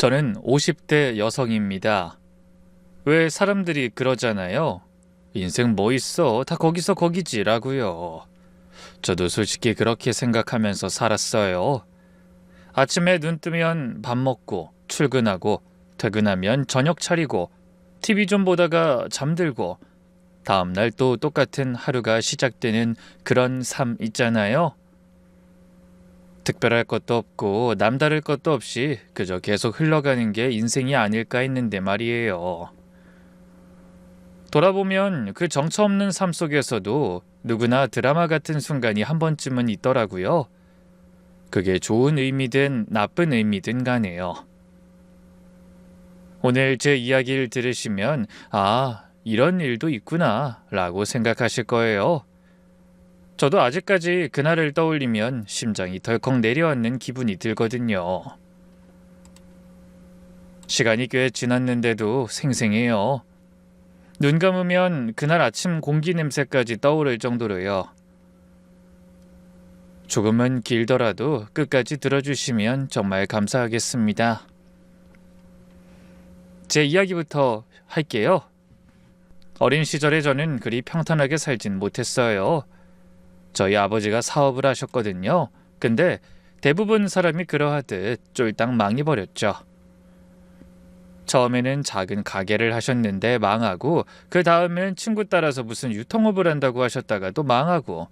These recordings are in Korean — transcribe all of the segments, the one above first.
저는 50대 여성입니다. 왜 사람들이 그러잖아요. 인생 뭐 있어? 다 거기서 거기지라고요. 저도 솔직히 그렇게 생각하면서 살았어요. 아침에 눈 뜨면 밥 먹고 출근하고 퇴근하면 저녁 차리고 TV 좀 보다가 잠들고 다음날 또 똑같은 하루가 시작되는 그런 삶 있잖아요. 특별할 것도 없고 남다를 것도 없이 그저 계속 흘러가는 게 인생이 아닐까 했는데 말이에요. 돌아보면 그 정처 없는 삶 속에서도 누구나 드라마 같은 순간이 한 번쯤은 있더라고요. 그게 좋은 의미든 나쁜 의미든 간에요. 오늘 제 이야기를 들으시면 이런 일도 있구나 라고 생각하실 거예요. 저도 아직까지 그날을 떠올리면 심장이 덜컥 내려앉는 기분이 들거든요. 시간이 꽤 지났는데도 생생해요. 눈 감으면 그날 아침 공기 냄새까지 떠오를 정도로요. 조금은 길더라도 끝까지 들어주시면 정말 감사하겠습니다. 제 이야기부터 할게요. 어린 시절에 저는 그리 평탄하게 살진 못했어요. 저희 아버지가 사업을 하셨거든요. 근데 대부분 사람이 그러하듯 쫄딱 망해버렸죠. 처음에는 작은 가게를 하셨는데 망하고 그 다음엔 친구 따라서 무슨 유통업을 한다고 하셨다가 또 망하고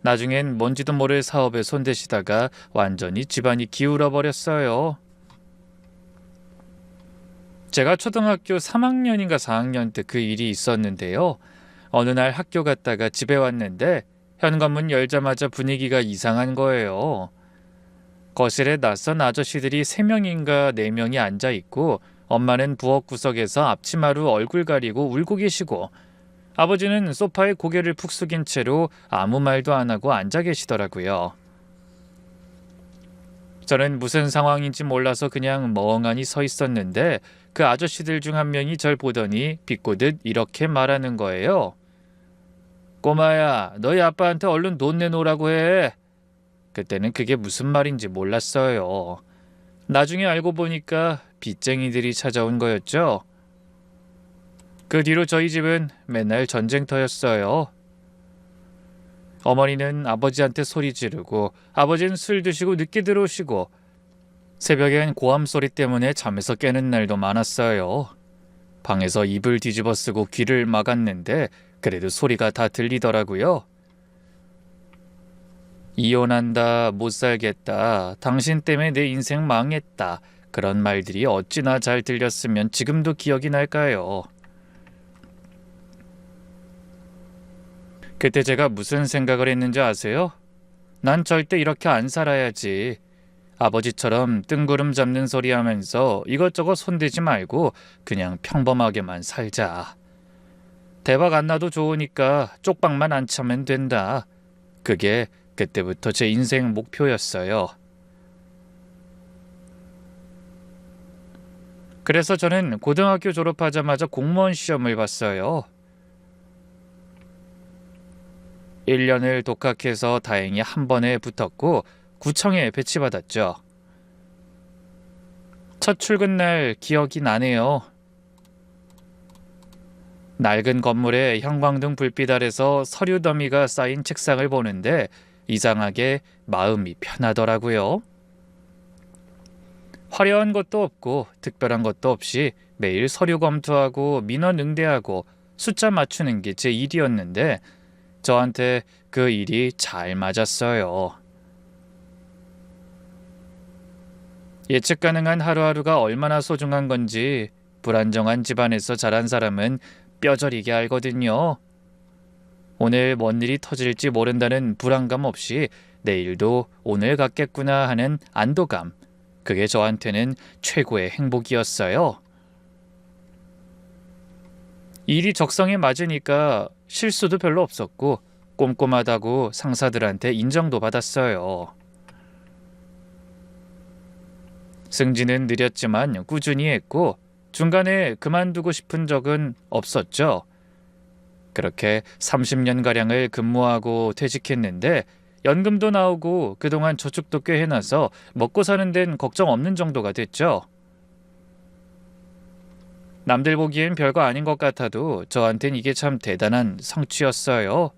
나중엔 뭔지도 모를 사업에 손대시다가 완전히 집안이 기울어 버렸어요. 제가 초등학교 3학년인가 4학년 때 그 일이 있었는데요. 어느 날 학교 갔다가 집에 왔는데 현관문 열자마자 분위기가 이상한 거예요. 거실에 낯선 아저씨들이 3명인가 4명이 앉아있고 엄마는 부엌 구석에서 앞치마로 얼굴 가리고 울고 계시고 아버지는 소파에 고개를 푹 숙인 채로 아무 말도 안 하고 앉아 계시더라고요. 저는 무슨 상황인지 몰라서 그냥 멍하니 서 있었는데 그 아저씨들 중 한 명이 절 보더니 비꼬듯 이렇게 말하는 거예요. 꼬마야, 너희 아빠한테 얼른 돈 내놓으라고 해. 그때는 그게 무슨 말인지 몰랐어요. 나중에 알고 보니까 빚쟁이들이 찾아온 거였죠. 그 뒤로 저희 집은 맨날 전쟁터였어요. 어머니는 아버지한테 소리 지르고 아버지는 술 드시고 늦게 들어오시고 새벽엔 고함 소리 때문에 잠에서 깨는 날도 많았어요. 방에서 이불 뒤집어 쓰고 귀를 막았는데 그래도 소리가 다 들리더라고요. 이혼한다, 못 살겠다, 당신 때문에 내 인생 망했다. 그런 말들이 어찌나 잘 들렸으면 지금도 기억이 날까요? 그때 제가 무슨 생각을 했는지 아세요? 난 절대 이렇게 안 살아야지. 아버지처럼 뜬구름 잡는 소리 하면서 이것저것 손대지 말고 그냥 평범하게만 살자. 대박 안 나도 좋으니까 쪽박만 안 차면 된다. 그게 그때부터 제 인생 목표였어요. 그래서 저는 고등학교 졸업하자마자 공무원 시험을 봤어요. 1년을 독학해서 다행히 한 번에 붙었고 구청에 배치받았죠. 첫 출근 날 기억이 나네요. 낡은 건물에 형광등 불빛 아래서 서류 더미가 쌓인 책상을 보는데 이상하게 마음이 편하더라고요. 화려한 것도 없고 특별한 것도 없이 매일 서류 검토하고 민원 응대하고 숫자 맞추는 게 제 일이었는데 저한테 그 일이 잘 맞았어요. 예측 가능한 하루하루가 얼마나 소중한 건지 불안정한 집안에서 자란 사람은 뼈저리게 알거든요. 오늘 뭔 일이 터질지 모른다는 불안감 없이 내일도 오늘 같겠구나 하는 안도감. 그게 저한테는 최고의 행복이었어요. 일이 적성에 맞으니까 실수도 별로 없었고 꼼꼼하다고 상사들한테 인정도 받았어요. 승진은 느렸지만 꾸준히 했고 중간에 그만두고 싶은 적은 없었죠. 그렇게 30년가량을 근무하고 퇴직했는데 연금도 나오고 그동안 저축도 꽤 해놔서 먹고 사는 데는 걱정 없는 정도가 됐죠. 남들 보기엔 별거 아닌 것 같아도 저한텐 이게 참 대단한 성취였어요.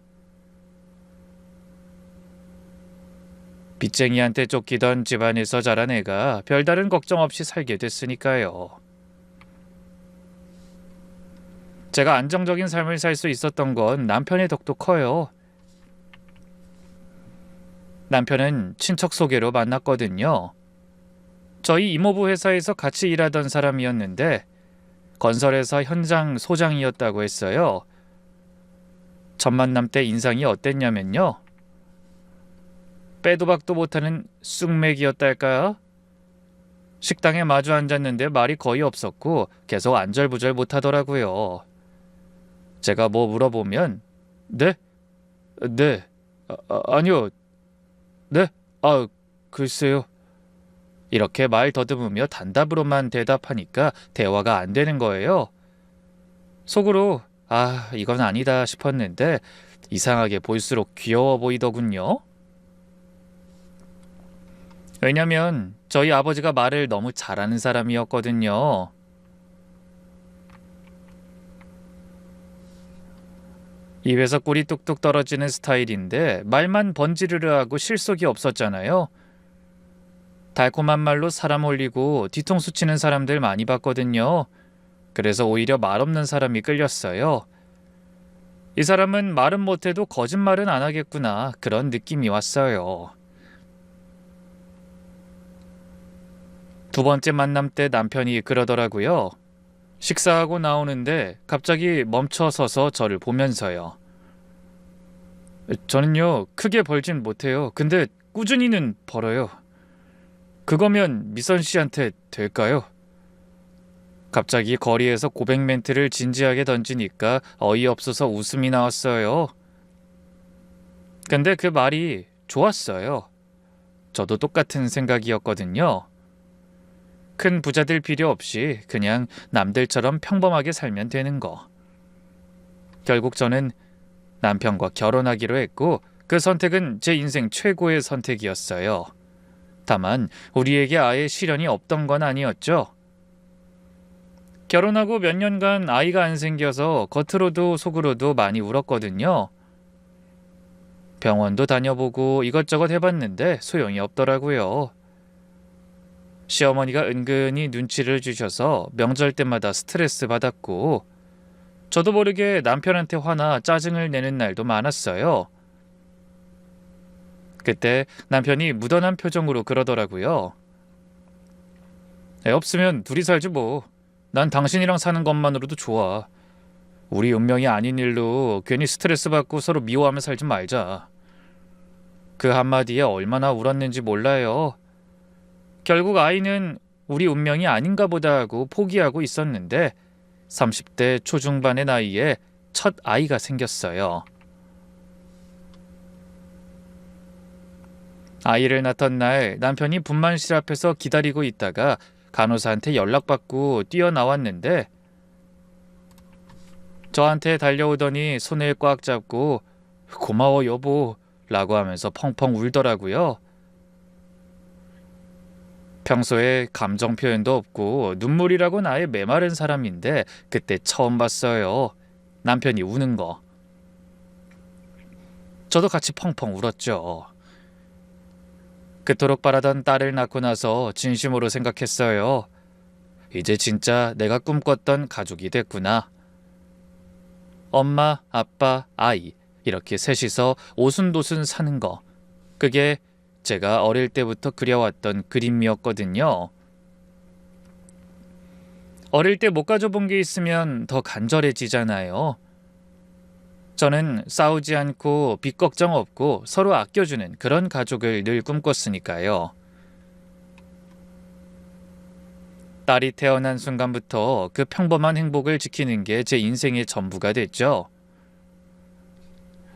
빚쟁이한테 쫓기던 집안에서 자란 애가 별다른 걱정 없이 살게 됐으니까요. 제가 안정적인 삶을 살 수 있었던 건 남편의 덕도 커요. 남편은 친척 소개로 만났거든요. 저희 이모부 회사에서 같이 일하던 사람이었는데 건설회사 현장 소장이었다고 했어요. 첫 만남 때 인상이 어땠냐면요. 빼도 박도 못하는 쑥맥이었달까요? 식당에 마주 앉았는데 말이 거의 없었고 계속 안절부절 못하더라고요. 제가 뭐 물어보면 네? 네. 아니요. 네? 글쎄요. 이렇게 말 더듬으며 단답으로만 대답하니까 대화가 안 되는 거예요. 속으로 이건 아니다 싶었는데 이상하게 볼수록 귀여워 보이더군요. 왜냐면 저희 아버지가 말을 너무 잘하는 사람이었거든요. 입에서 꿀이 뚝뚝 떨어지는 스타일인데 말만 번지르르하고 실속이 없었잖아요. 달콤한 말로 사람 올리고 뒤통수 치는 사람들 많이 봤거든요. 그래서 오히려 말 없는 사람이 끌렸어요. 이 사람은 말은 못해도 거짓말은 안 하겠구나 그런 느낌이 왔어요. 두 번째 만남 때 남편이 그러더라고요. 식사하고 나오는데 갑자기 멈춰 서서 저를 보면서요. 저는요 크게 벌진 못해요. 근데 꾸준히는 벌어요. 그거면 미선 씨한테 될까요? 갑자기 거리에서 고백 멘트를 진지하게 던지니까 어이없어서 웃음이 나왔어요. 근데 그 말이 좋았어요. 저도 똑같은 생각이었거든요. 큰 부자들 필요 없이 그냥 남들처럼 평범하게 살면 되는 거. 결국 저는 남편과 결혼하기로 했고 그 선택은 제 인생 최고의 선택이었어요. 다만 우리에게 아예 시련이 없던 건 아니었죠. 결혼하고 몇 년간 아이가 안 생겨서 겉으로도 속으로도 많이 울었거든요. 병원도 다녀보고 이것저것 해봤는데 소용이 없더라고요. 시어머니가 은근히 눈치를 주셔서 명절 때마다 스트레스 받았고 저도 모르게 남편한테 화나 짜증을 내는 날도 많았어요. 그때 남편이 무던한 표정으로 그러더라고요. 애 없으면 둘이 살지 뭐. 난 당신이랑 사는 것만으로도 좋아. 우리 운명이 아닌 일로 괜히 스트레스 받고 서로 미워하며 살지 말자. 그 한마디에 얼마나 울었는지 몰라요. 결국 아이는 우리 운명이 아닌가 보다 하고 포기하고 있었는데 30대 초중반의 나이에 첫 아이가 생겼어요. 아이를 낳던 날 남편이 분만실 앞에서 기다리고 있다가 간호사한테 연락받고 뛰어나왔는데 저한테 달려오더니 손을 꽉 잡고 고마워 여보 라고 하면서 펑펑 울더라고요. 평소에 감정 표현도 없고 눈물이라고는 아예 메마른 사람인데 그때 처음 봤어요. 남편이 우는 거. 저도 같이 펑펑 울었죠. 그토록 바라던 딸을 낳고 나서 진심으로 생각했어요. 이제 진짜 내가 꿈꿨던 가족이 됐구나. 엄마, 아빠, 아이 이렇게 셋이서 오순도순 사는 거. 그게 제가 어릴 때부터 그려왔던 그림이었거든요. 어릴 때 못 가져본 게 있으면 더 간절해지잖아요. 저는 싸우지 않고 빚 걱정 없고 서로 아껴주는 그런 가족을 늘 꿈꿨으니까요. 딸이 태어난 순간부터 그 평범한 행복을 지키는 게 제 인생의 전부가 됐죠.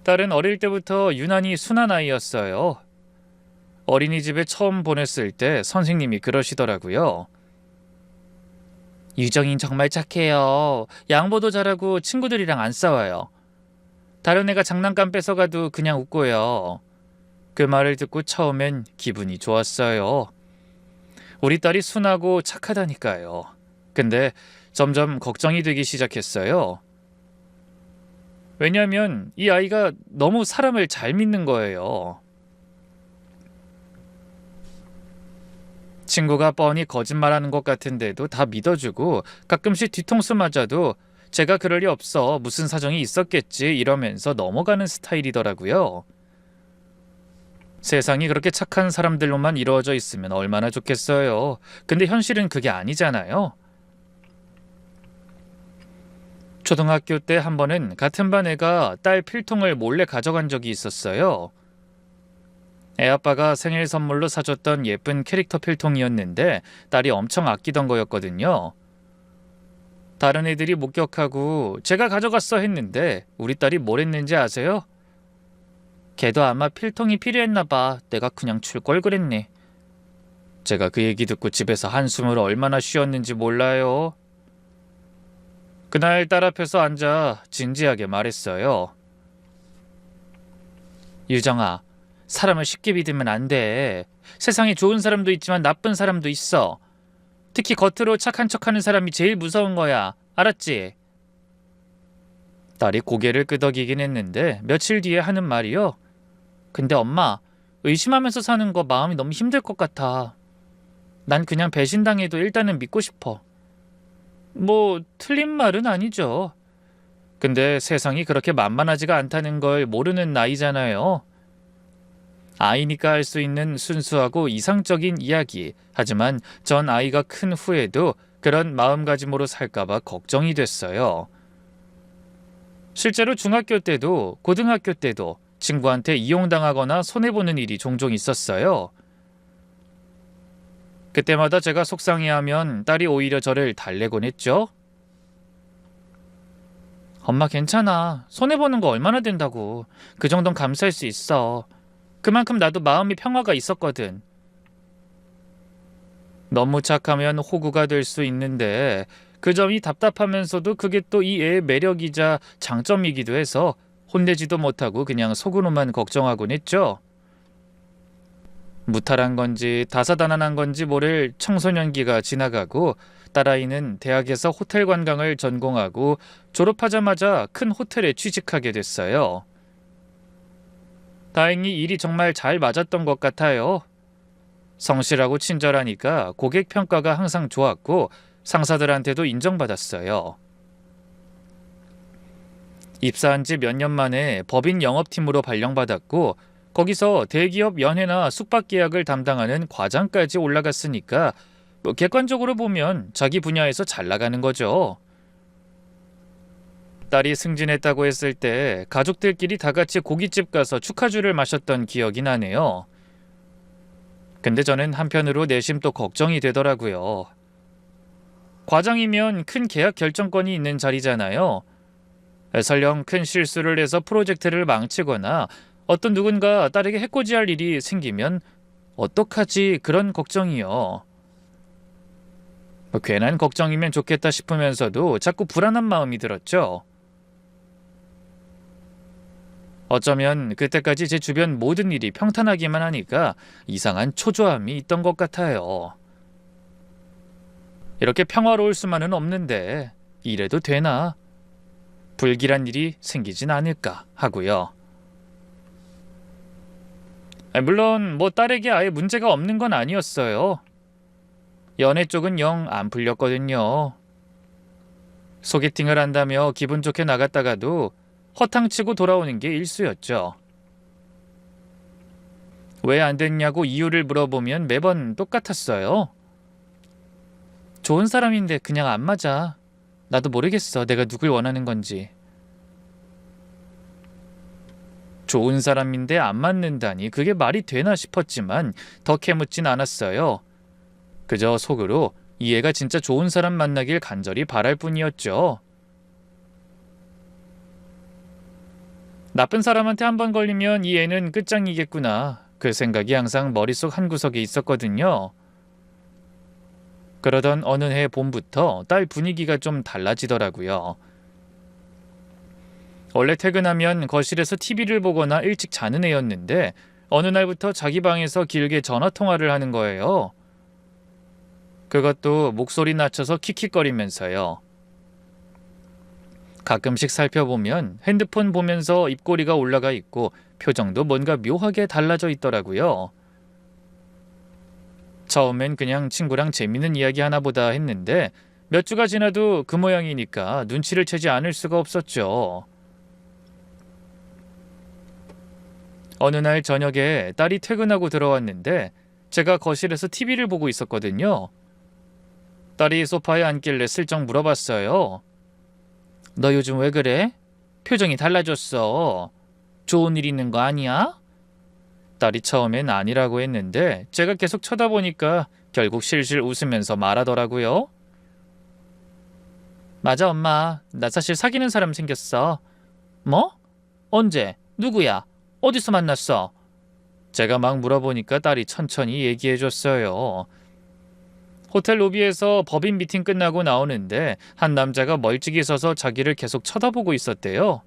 딸은 어릴 때부터 유난히 순한 아이였어요. 어린이집에 처음 보냈을 때 선생님이 그러시더라고요. 유정인 정말 착해요. 양보도 잘하고 친구들이랑 안 싸워요. 다른 애가 장난감 뺏어가도 그냥 웃고요. 그 말을 듣고 처음엔 기분이 좋았어요. 우리 딸이 순하고 착하다니까요. 근데 점점 걱정이 되기 시작했어요. 왜냐하면 이 아이가 너무 사람을 잘 믿는 거예요. 친구가 뻔히 거짓말하는 것 같은데도 다 믿어주고 가끔씩 뒤통수 맞아도 제가 그럴 리 없어, 무슨 사정이 있었겠지 이러면서 넘어가는 스타일이더라고요. 세상이 그렇게 착한 사람들로만 이루어져 있으면 얼마나 좋겠어요. 근데 현실은 그게 아니잖아요. 초등학교 때 한 번은 같은 반 애가 딸 필통을 몰래 가져간 적이 있었어요. 애 아빠가 생일 선물로 사줬던 예쁜 캐릭터 필통이었는데 딸이 엄청 아끼던 거였거든요. 다른 애들이 목격하고 제가 가져갔어 했는데 우리 딸이 뭘 했는지 아세요? 걔도 아마 필통이 필요했나 봐. 내가 그냥 줄 걸 그랬네. 제가 그 얘기 듣고 집에서 한숨을 얼마나 쉬었는지 몰라요. 그날 딸 앞에서 앉아 진지하게 말했어요. 유정아, 사람을 쉽게 믿으면 안 돼. 세상에 좋은 사람도 있지만 나쁜 사람도 있어. 특히 겉으로 착한 척하는 사람이 제일 무서운 거야. 알았지? 딸이 고개를 끄덕이긴 했는데 며칠 뒤에 하는 말이요. 근데 엄마, 의심하면서 사는 거 마음이 너무 힘들 것 같아. 난 그냥 배신당해도 일단은 믿고 싶어. 뭐 틀린 말은 아니죠. 근데 세상이 그렇게 만만하지가 않다는 걸 모르는 나이잖아요. 아이니까 할 수 있는 순수하고 이상적인 이야기. 하지만 전 아이가 큰 후에도 그런 마음가짐으로 살까봐 걱정이 됐어요. 실제로 중학교 때도 고등학교 때도 친구한테 이용당하거나 손해보는 일이 종종 있었어요. 그때마다 제가 속상해하면 딸이 오히려 저를 달래곤 했죠. 엄마 괜찮아. 손해보는 거 얼마나 된다고. 그 정도는 감수할 수 있어. 그만큼 나도 마음이 평화가 있었거든. 너무 착하면 호구가 될 수 있는데 그 점이 답답하면서도 그게 또 이 애의 매력이자 장점이기도 해서 혼내지도 못하고 그냥 속으로만 걱정하곤 했죠. 무탈한 건지 다사다난한 건지 모를 청소년기가 지나가고 딸아이는 대학에서 호텔 관광을 전공하고 졸업하자마자 큰 호텔에 취직하게 됐어요. 다행히 일이 정말 잘 맞았던 것 같아요. 성실하고 친절하니까 고객 평가가 항상 좋았고 상사들한테도 인정받았어요. 입사한 지 몇 년 만에 법인 영업팀으로 발령받았고 거기서 대기업 연회나 숙박 계약을 담당하는 과장까지 올라갔으니까 객관적으로 보면 자기 분야에서 잘 나가는 거죠. 딸이 승진했다고 했을 때 가족들끼리 다 같이 고깃집 가서 축하주를 마셨던 기억이 나네요. 근데 저는 한편으로 내심 또 걱정이 되더라고요. 과장이면 큰 계약 결정권이 있는 자리잖아요. 설령 큰 실수를 해서 프로젝트를 망치거나 어떤 누군가 딸에게 해코지할 일이 생기면 어떡하지, 그런 걱정이요. 괜한 걱정이면 좋겠다 싶으면서도 자꾸 불안한 마음이 들었죠. 어쩌면 그때까지 제 주변 모든 일이 평탄하기만 하니까 이상한 초조함이 있던 것 같아요. 이렇게 평화로울 수만은 없는데 이래도 되나? 불길한 일이 생기진 않을까 하고요. 물론 딸에게 아예 문제가 없는 건 아니었어요. 연애 쪽은 영 안 풀렸거든요. 소개팅을 한다며 기분 좋게 나갔다가도 허탕치고 돌아오는 게 일쑤였죠. 왜 안 됐냐고 이유를 물어보면 매번 똑같았어요. 좋은 사람인데 그냥 안 맞아. 나도 모르겠어, 내가 누굴 원하는 건지. 좋은 사람인데 안 맞는다니 그게 말이 되나 싶었지만 더 캐묻진 않았어요. 그저 속으로 이 애가 진짜 좋은 사람 만나길 간절히 바랄 뿐이었죠. 나쁜 사람한테 한 번 걸리면 이 애는 끝장이겠구나. 그 생각이 항상 머릿속 한구석에 있었거든요. 그러던 어느 해 봄부터 딸 분위기가 좀 달라지더라고요. 원래 퇴근하면 거실에서 TV를 보거나 일찍 자는 애였는데 어느 날부터 자기 방에서 길게 전화통화를 하는 거예요. 그것도 목소리 낮춰서 킥킥거리면서요. 가끔씩 살펴보면 핸드폰 보면서 입꼬리가 올라가 있고 표정도 뭔가 묘하게 달라져 있더라고요. 처음엔 그냥 친구랑 재밌는 이야기 하나 보다 했는데 몇 주가 지나도 그 모양이니까 눈치를 채지 않을 수가 없었죠. 어느 날 저녁에 딸이 퇴근하고 들어왔는데 제가 거실에서 TV를 보고 있었거든요. 딸이 소파에 앉길래 슬쩍 물어봤어요. 너 요즘 왜 그래? 표정이 달라졌어. 좋은 일 있는 거 아니야? 딸이 처음엔 아니라고 했는데 제가 계속 쳐다보니까 결국 실실 웃으면서 말하더라고요. 맞아, 엄마. 나 사실 사귀는 사람 생겼어. 뭐? 언제? 누구야? 어디서 만났어? 제가 막 물어보니까 딸이 천천히 얘기해줬어요. 호텔 로비에서 법인 미팅 끝나고 나오는데 한 남자가 멀찍이 서서 자기를 계속 쳐다보고 있었대요.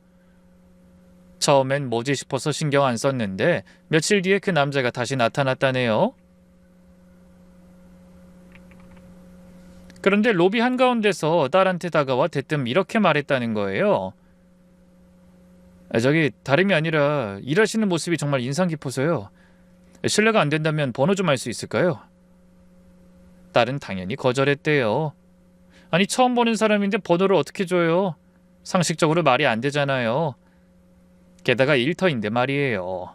처음엔 뭐지 싶어서 신경 안 썼는데 며칠 뒤에 그 남자가 다시 나타났다네요. 그런데 로비 한가운데서 딸한테 다가와 대뜸 이렇게 말했다는 거예요. 저기 다름이 아니라 일하시는 모습이 정말 인상 깊어서요. 실례가 안 된다면 번호 좀 알 수 있을까요? 딸은 당연히 거절했대요. 아니 처음 보는 사람인데 번호를 어떻게 줘요? 상식적으로 말이 안 되잖아요. 게다가 일터인데 말이에요.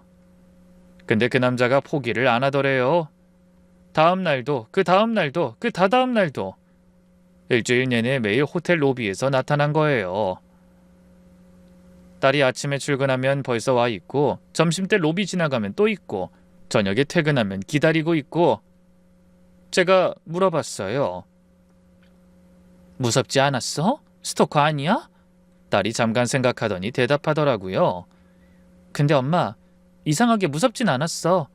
근데 그 남자가 포기를 안 하더래요. 다음 날도 그 다음 날도 그 다다음 날도 일주일 내내 매일 호텔 로비에서 나타난 거예요. 딸이 아침에 출근하면 벌써 와 있고 점심때 로비 지나가면 또 있고 저녁에 퇴근하면 기다리고 있고 제가 물어봤어요. 무섭지 않았어? 스토커 아니야? 딸이 잠깐 생각하더니 대답하더라고요. 근데 엄마, 이상하게 무섭진 않았어.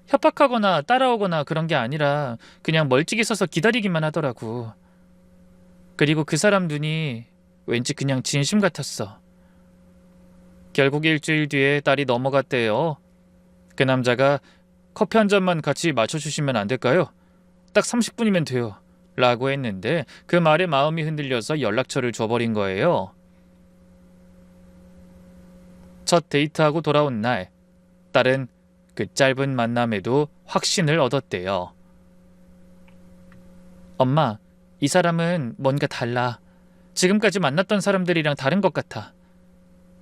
협박하거나 따라오거나 그런 게 아니라 그냥 멀찍이 서서 기다리기만 하더라고. 그리고 그 사람 눈이 왠지 그냥 진심 같았어. 결국 일주일 뒤에 딸이 넘어갔대요. 그 남자가 커피 한 잔만 같이 마셔주시면 안 될까요? 딱 30분이면 돼요. 라고 했는데 그 말에 마음이 흔들려서 연락처를 줘버린 거예요. 첫 데이트하고 돌아온 날, 딸은 그 짧은 만남에도 확신을 얻었대요. 엄마, 이 사람은 뭔가 달라. 지금까지 만났던 사람들이랑 다른 것 같아.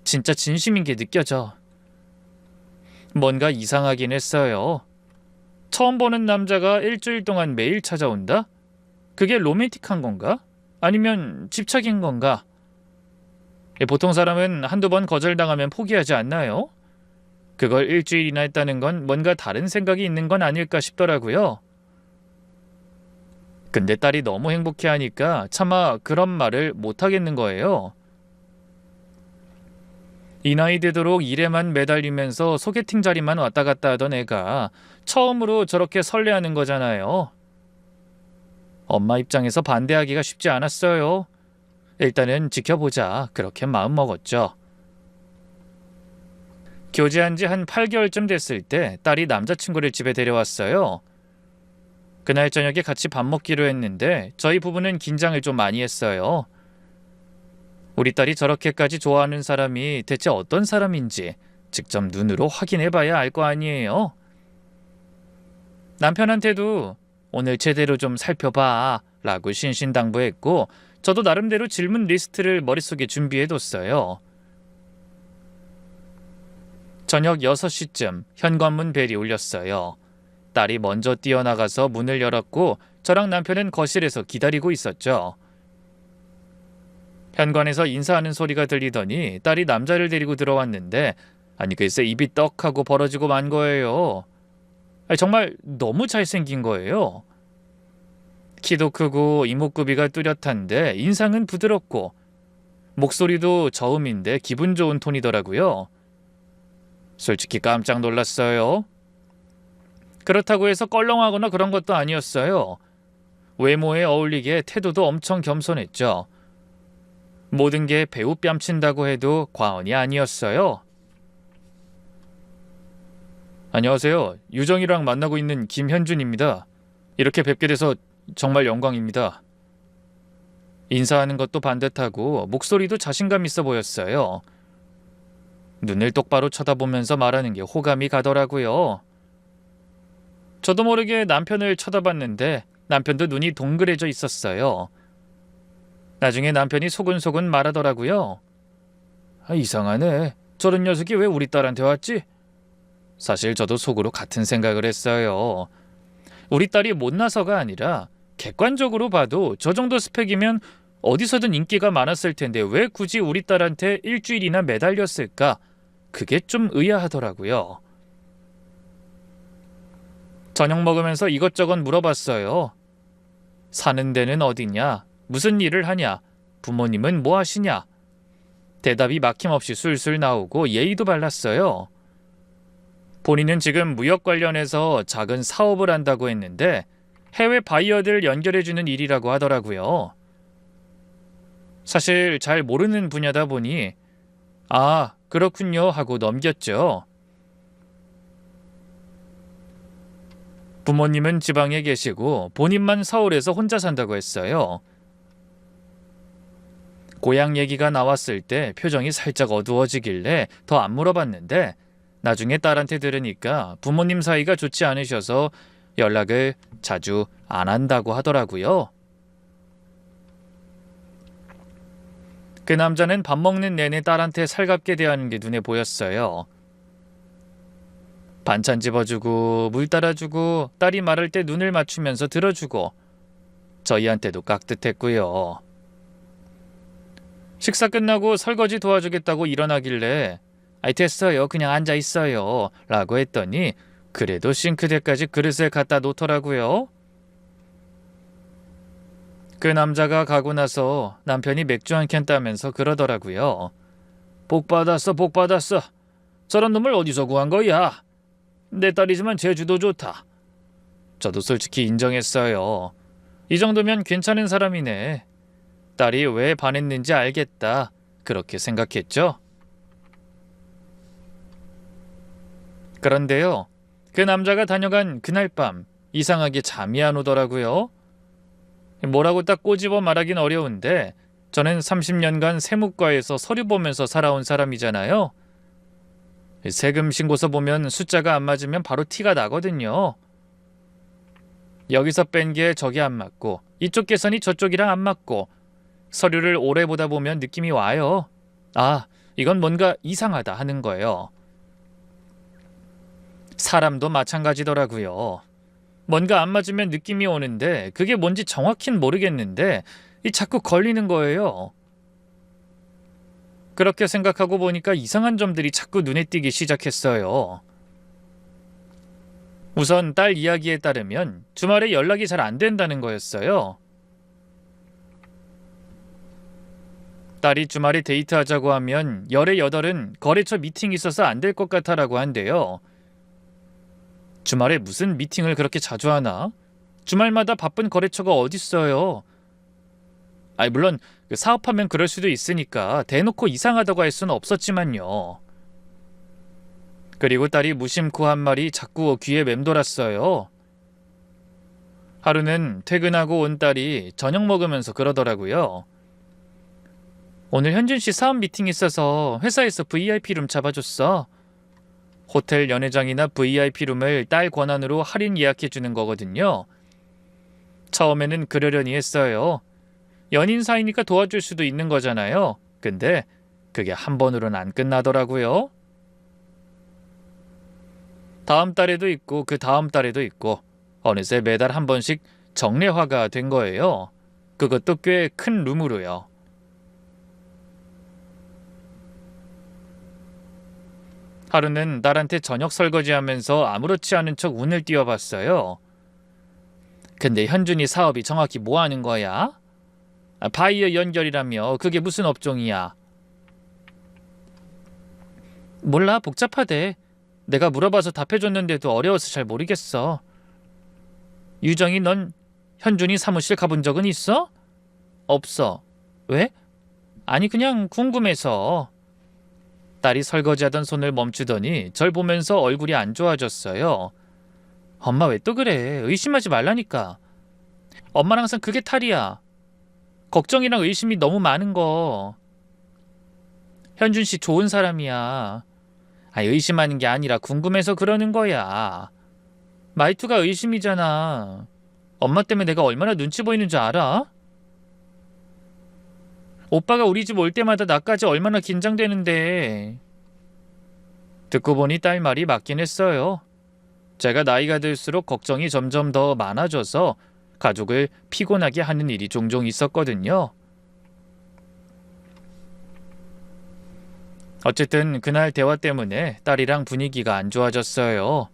진짜 진심인 게 느껴져. 뭔가 이상하긴 했어요. 처음 보는 남자가 일주일 동안 매일 찾아온다? 그게 로맨틱한 건가? 아니면 집착인 건가? 보통 사람은 한두 번 거절당하면 포기하지 않나요? 그걸 일주일이나 했다는 건 뭔가 다른 생각이 있는 건 아닐까 싶더라고요. 근데 딸이 너무 행복해하니까 차마 그런 말을 못하겠는 거예요. 이 나이 되도록 일에만 매달리면서 소개팅 자리만 왔다 갔다 하던 애가 처음으로 저렇게 설레하는 거잖아요. 엄마 입장에서 반대하기가 쉽지 않았어요. 일단은 지켜보자 그렇게 마음먹었죠. 교제한 지 한 8개월쯤 됐을 때 딸이 남자친구를 집에 데려왔어요. 그날 저녁에 같이 밥 먹기로 했는데 저희 부부는 긴장을 좀 많이 했어요. 우리 딸이 저렇게까지 좋아하는 사람이 대체 어떤 사람인지 직접 눈으로 확인해봐야 알 거 아니에요. 남편한테도 오늘 제대로 좀 살펴봐 라고 신신당부했고 저도 나름대로 질문 리스트를 머릿속에 준비해뒀어요. 저녁 6시쯤 현관문 벨이 울렸어요. 딸이 먼저 뛰어나가서 문을 열었고 저랑 남편은 거실에서 기다리고 있었죠. 현관에서 인사하는 소리가 들리더니 딸이 남자를 데리고 들어왔는데 아니 글쎄 입이 떡하고 벌어지고 만 거예요. 정말 너무 잘생긴 거예요. 키도 크고 이목구비가 뚜렷한데 인상은 부드럽고 목소리도 저음인데 기분 좋은 톤이더라고요. 솔직히 깜짝 놀랐어요. 그렇다고 해서 껄렁하거나 그런 것도 아니었어요. 외모에 어울리게 태도도 엄청 겸손했죠. 모든 게 배우 뺨친다고 해도 과언이 아니었어요. 안녕하세요. 유정이랑 만나고 있는 김현준입니다. 이렇게 뵙게 돼서 정말 영광입니다. 인사하는 것도 반듯하고 목소리도 자신감 있어 보였어요. 눈을 똑바로 쳐다보면서 말하는 게 호감이 가더라고요. 저도 모르게 남편을 쳐다봤는데 남편도 눈이 동그래져 있었어요. 나중에 남편이 소근소근 말하더라고요. 이상하네. 저런 녀석이 왜 우리 딸한테 왔지? 사실 저도 속으로 같은 생각을 했어요. 우리 딸이 못나서가 아니라 객관적으로 봐도 저 정도 스펙이면 어디서든 인기가 많았을 텐데 왜 굳이 우리 딸한테 일주일이나 매달렸을까? 그게 좀 의아하더라고요. 저녁 먹으면서 이것저것 물어봤어요. 사는 데는 어디냐? 무슨 일을 하냐? 부모님은 뭐 하시냐? 대답이 막힘없이 술술 나오고 예의도 발랐어요. 본인은 지금 무역 관련해서 작은 사업을 한다고 했는데 해외 바이어들 연결해주는 일이라고 하더라고요. 사실 잘 모르는 분야다 보니 아, 그렇군요 하고 넘겼죠. 부모님은 지방에 계시고 본인만 서울에서 혼자 산다고 했어요. 고향 얘기가 나왔을 때 표정이 살짝 어두워지길래 더 안 물어봤는데 나중에 딸한테 들으니까 부모님 사이가 좋지 않으셔서 연락을 자주 안 한다고 하더라고요. 그 남자는 밥 먹는 내내 딸한테 살갑게 대하는 게 눈에 보였어요. 반찬 집어주고 물 따라주고 딸이 말할 때 눈을 맞추면서 들어주고 저희한테도 깍듯했고요. 식사 끝나고 설거지 도와주겠다고 일어나길래 아이 됐어요. 그냥 앉아있어요. 라고 했더니 그래도 싱크대까지 그릇을 갖다 놓더라고요. 그 남자가 가고 나서 남편이 맥주 한 캔 따면서 그러더라고요. 복 받았어, 복 받았어. 저런 놈을 어디서 구한 거야? 내 딸이지만 제주도 좋다. 저도 솔직히 인정했어요. 이 정도면 괜찮은 사람이네. 딸이 왜 반했는지 알겠다. 그렇게 생각했죠. 그런데요. 그 남자가 다녀간 그날 밤 이상하게 잠이 안 오더라고요. 뭐라고 딱 꼬집어 말하긴 어려운데 저는 30년간 세무과에서 서류 보면서 살아온 사람이잖아요. 세금 신고서 보면 숫자가 안 맞으면 바로 티가 나거든요. 여기서 뺀 게 저기 안 맞고 이쪽 계산이 저쪽이랑 안 맞고 서류를 오래 보다 보면 느낌이 와요. 아, 이건 뭔가 이상하다 하는 거예요. 사람도 마찬가지더라고요. 뭔가 안 맞으면 느낌이 오는데 그게 뭔지 정확히는 모르겠는데 자꾸 걸리는 거예요. 그렇게 생각하고 보니까 이상한 점들이 자꾸 눈에 띄기 시작했어요. 우선 딸 이야기에 따르면 주말에 연락이 잘 안 된다는 거였어요. 딸이 주말에 데이트하자고 하면 열의 여덟은 거래처 미팅이 있어서 안 될 것 같아라고 한대요. 주말에 무슨 미팅을 그렇게 자주 하나? 주말마다 바쁜 거래처가 어딨어요. 물론 사업하면 그럴 수도 있으니까 대놓고 이상하다고 할 수는 없었지만요. 그리고 딸이 무심코 한 말이 자꾸 귀에 맴돌았어요. 하루는 퇴근하고 온 딸이 저녁 먹으면서 그러더라고요. 오늘 현준 씨 사업 미팅 있어서 회사에서 VIP룸 잡아줬어. 호텔 연회장이나 VIP룸을 딸 권한으로 할인 예약해주는 거거든요. 처음에는 그러려니 했어요. 연인 사이니까 도와줄 수도 있는 거잖아요. 근데 그게 한 번으로는 안 끝나더라고요. 다음 달에도 있고 그 다음 달에도 있고 어느새 매달 한 번씩 정례화가 된 거예요. 그것도 꽤 큰 룸으로요. 하루는 딸한테 저녁 설거지하면서 아무렇지 않은 척 운을 띄워봤어요. 근데 현준이 사업이 정확히 뭐 하는 거야? 바이어 연결이라며 그게 무슨 업종이야? 몰라, 복잡하대. 내가 물어봐서 답해줬는데도 어려워서 잘 모르겠어. 유정이 넌 현준이 사무실 가본 적은 있어? 없어. 왜? 아니 그냥 궁금해서. 딸이 설거지하던 손을 멈추더니 절 보면서 얼굴이 안 좋아졌어요. 엄마 왜 또 그래? 의심하지 말라니까. 엄마랑 항상 그게 탈이야. 걱정이랑 의심이 너무 많은 거. 현준 씨 좋은 사람이야. 의심하는 게 아니라 궁금해서 그러는 거야. 말투가 의심이잖아. 엄마 때문에 내가 얼마나 눈치 보이는 줄 알아? 오빠가 우리 집 올 때마다 나까지 얼마나 긴장되는데. 듣고 보니 딸 말이 맞긴 했어요. 제가 나이가 들수록 걱정이 점점 더 많아져서 가족을 피곤하게 하는 일이 종종 있었거든요. 어쨌든 그날 대화 때문에 딸이랑 분위기가 안 좋아졌어요.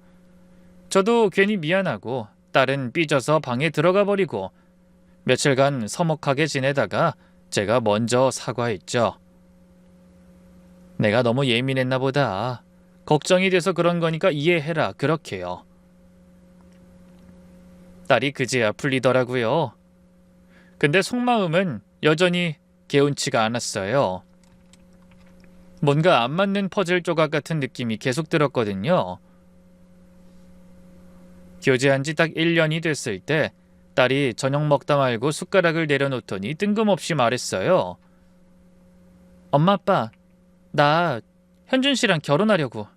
저도 괜히 미안하고 딸은 삐져서 방에 들어가 버리고 며칠간 서먹하게 지내다가 제가 먼저 사과했죠. 내가 너무 예민했나 보다. 걱정이 돼서 그런 거니까 이해해라. 그렇게요. 딸이 그제야 풀리더라고요. 근데 속마음은 여전히 개운치가 않았어요. 뭔가 안 맞는 퍼즐 조각 같은 느낌이 계속 들었거든요. 교제한 지 딱 1년이 됐을 때 딸이 저녁 먹다 말고 숟가락을 내려놓더니 뜬금없이 말했어요. 엄마 아빠, 나 현준 씨랑 결혼하려고.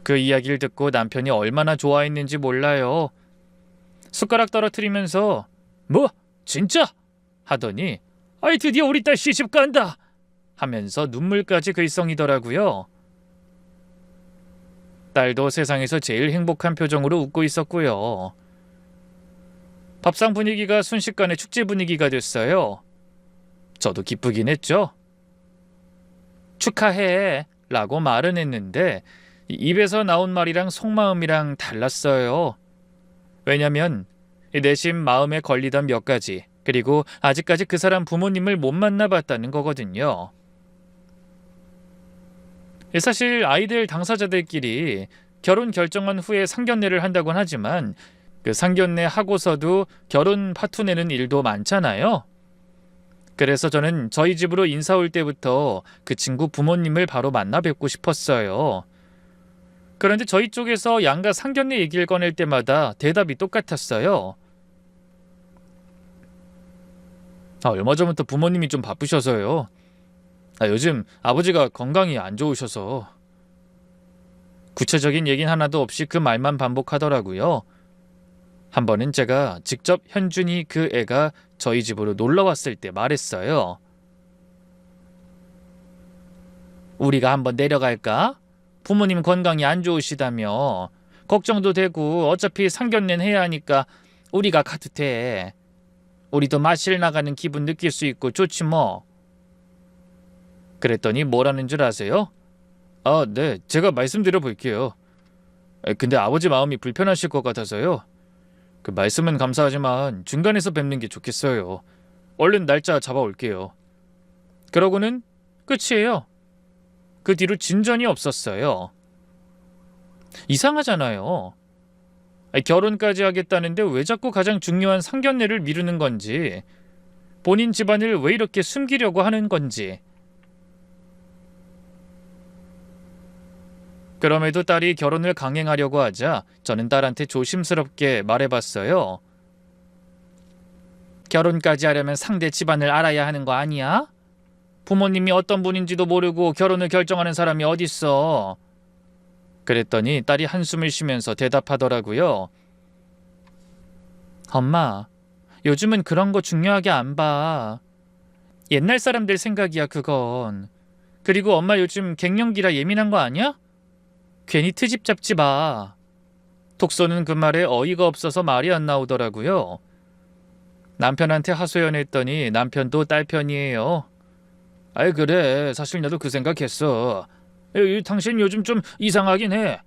그 이야기를 듣고 남편이 얼마나 좋아했는지 몰라요. 숟가락 떨어뜨리면서 뭐? 진짜? 하더니 드디어 우리 딸 시집 간다! 하면서 눈물까지 글썽이더라고요. 딸도 세상에서 제일 행복한 표정으로 웃고 있었고요. 밥상 분위기가 순식간에 축제 분위기가 됐어요. 저도 기쁘긴 했죠. 축하해 라고 말은 했는데 입에서 나온 말이랑 속마음이랑 달랐어요. 왜냐면 내심 마음에 걸리던 몇 가지, 그리고 아직까지 그 사람 부모님을 못 만나봤다는 거거든요. 사실 아이들 당사자들끼리 결혼 결정한 후에 상견례를 한다곤 하지만 그 상견례 하고서도 결혼 파투 내는 일도 많잖아요. 그래서 저는 저희 집으로 인사 올 때부터 그 친구 부모님을 바로 만나 뵙고 싶었어요. 그런데 저희 쪽에서 양가 상견례 얘기를 꺼낼 때마다 대답이 똑같았어요. 얼마 전부터 부모님이 좀 바쁘셔서요. 요즘 아버지가 건강이 안 좋으셔서. 구체적인 얘기는 하나도 없이 그 말만 반복하더라고요. 한 번은 제가 직접 현준이 그 애가 저희 집으로 놀러 왔을 때 말했어요. 우리가 한번 내려갈까? 부모님 건강이 안 좋으시다며. 걱정도 되고 어차피 상견례는 해야 하니까 우리가 가도 돼. 우리도 마실 나가는 기분 느낄 수 있고 좋지 뭐. 그랬더니 뭐라는 줄 아세요? 네, 제가 말씀드려 볼게요. 근데 아버지 마음이 불편하실 것 같아서요. 그 말씀은 감사하지만 중간에서 뵙는 게 좋겠어요. 얼른 날짜 잡아올게요. 그러고는 끝이에요. 그 뒤로 진전이 없었어요. 이상하잖아요. 결혼까지 하겠다는데 왜 자꾸 가장 중요한 상견례를 미루는 건지, 본인 집안을 왜 이렇게 숨기려고 하는 건지. 그럼에도 딸이 결혼을 강행하려고 하자 저는 딸한테 조심스럽게 말해봤어요. 결혼까지 하려면 상대 집안을 알아야 하는 거 아니야? 부모님이 어떤 분인지도 모르고 결혼을 결정하는 사람이 어딨어. 그랬더니 딸이 한숨을 쉬면서 대답하더라고요. 엄마, 요즘은 그런 거 중요하게 안 봐. 옛날 사람들 생각이야 그건. 그리고 엄마 요즘 갱년기라 예민한 거 아니야? 괜히 트집 잡지 마. 톡 쏘는 그 말에 어이가 없어서 말이 안 나오더라고요. 남편한테 하소연했더니 남편도 딸 편이에요. 그래, 사실 나도 그 생각했어. 당신 요즘 좀 이상하긴 해.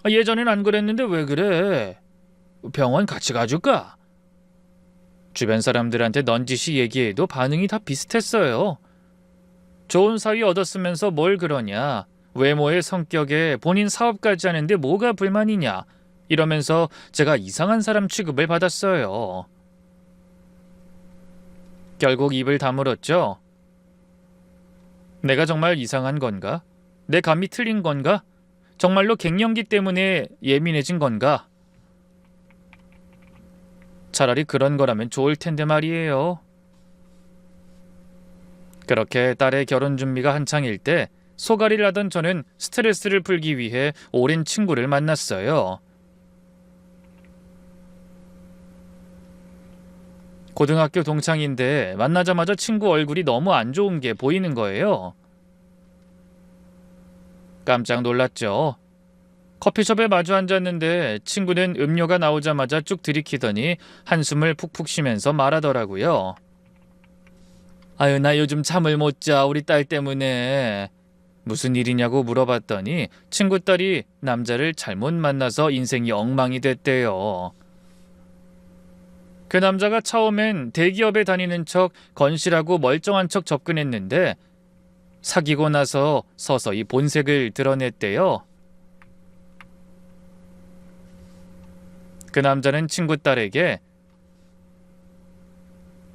예전엔 안 그랬는데 왜 그래? 병원 같이 가줄까? 주변 사람들한테 넌지시 얘기해도 반응이 다 비슷했어요. 좋은 사위 얻었으면서 뭘 그러냐? 외모에 성격에 본인 사업까지 하는데 뭐가 불만이냐? 이러면서 제가 이상한 사람 취급을 받았어요. 결국 입을 다물었죠. 내가 정말 이상한 건가? 내 감이 틀린 건가? 정말로 갱년기 때문에 예민해진 건가? 차라리 그런 거라면 좋을 텐데 말이에요. 그렇게 딸의 결혼 준비가 한창일 때 소갈이를 하던 저는 스트레스를 풀기 위해 오랜 친구를 만났어요. 고등학교 동창인데 만나자마자 친구 얼굴이 너무 안 좋은 게 보이는 거예요. 깜짝 놀랐죠. 커피숍에 마주 앉았는데 친구는 음료가 나오자마자 쭉 들이키더니 한숨을 푹푹 쉬면서 말하더라고요. 아유, 나 요즘 잠을 못 자, 우리 딸 때문에. 무슨 일이냐고 물어봤더니 친구 딸이 남자를 잘못 만나서 인생이 엉망이 됐대요. 그 남자가 처음엔 대기업에 다니는 척 건실하고 멀쩡한 척 접근했는데 사귀고 나서 서서히 본색을 드러냈대요. 그 남자는 친구 딸에게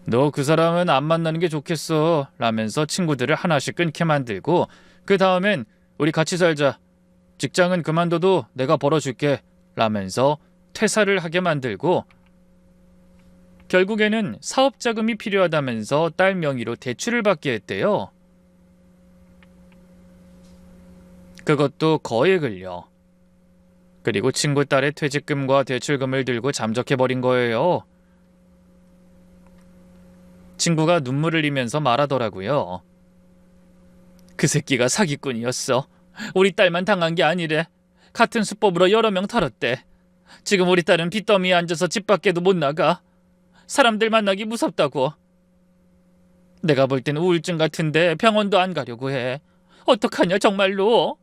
너 그 사람은 안 만나는 게 좋겠어 라면서 친구들을 하나씩 끊게 만들고 그 다음엔 우리 같이 살자. 직장은 그만둬도 내가 벌어줄게 라면서 퇴사를 하게 만들고 결국에는 사업 자금이 필요하다면서 딸 명의로 대출을 받게 했대요. 그것도 거액을요. 그리고 친구 딸의 퇴직금과 대출금을 들고 잠적해버린 거예요. 친구가 눈물을 흘리면서 말하더라고요. 그 새끼가 사기꾼이었어. 우리 딸만 당한 게 아니래. 같은 수법으로 여러 명 털었대. 지금 우리 딸은 빚더미에 앉아서 집 밖에도 못 나가. 사람들 만나기 무섭다고. 내가 볼 땐 우울증 같은데 병원도 안 가려고 해. 어떡하냐 정말로.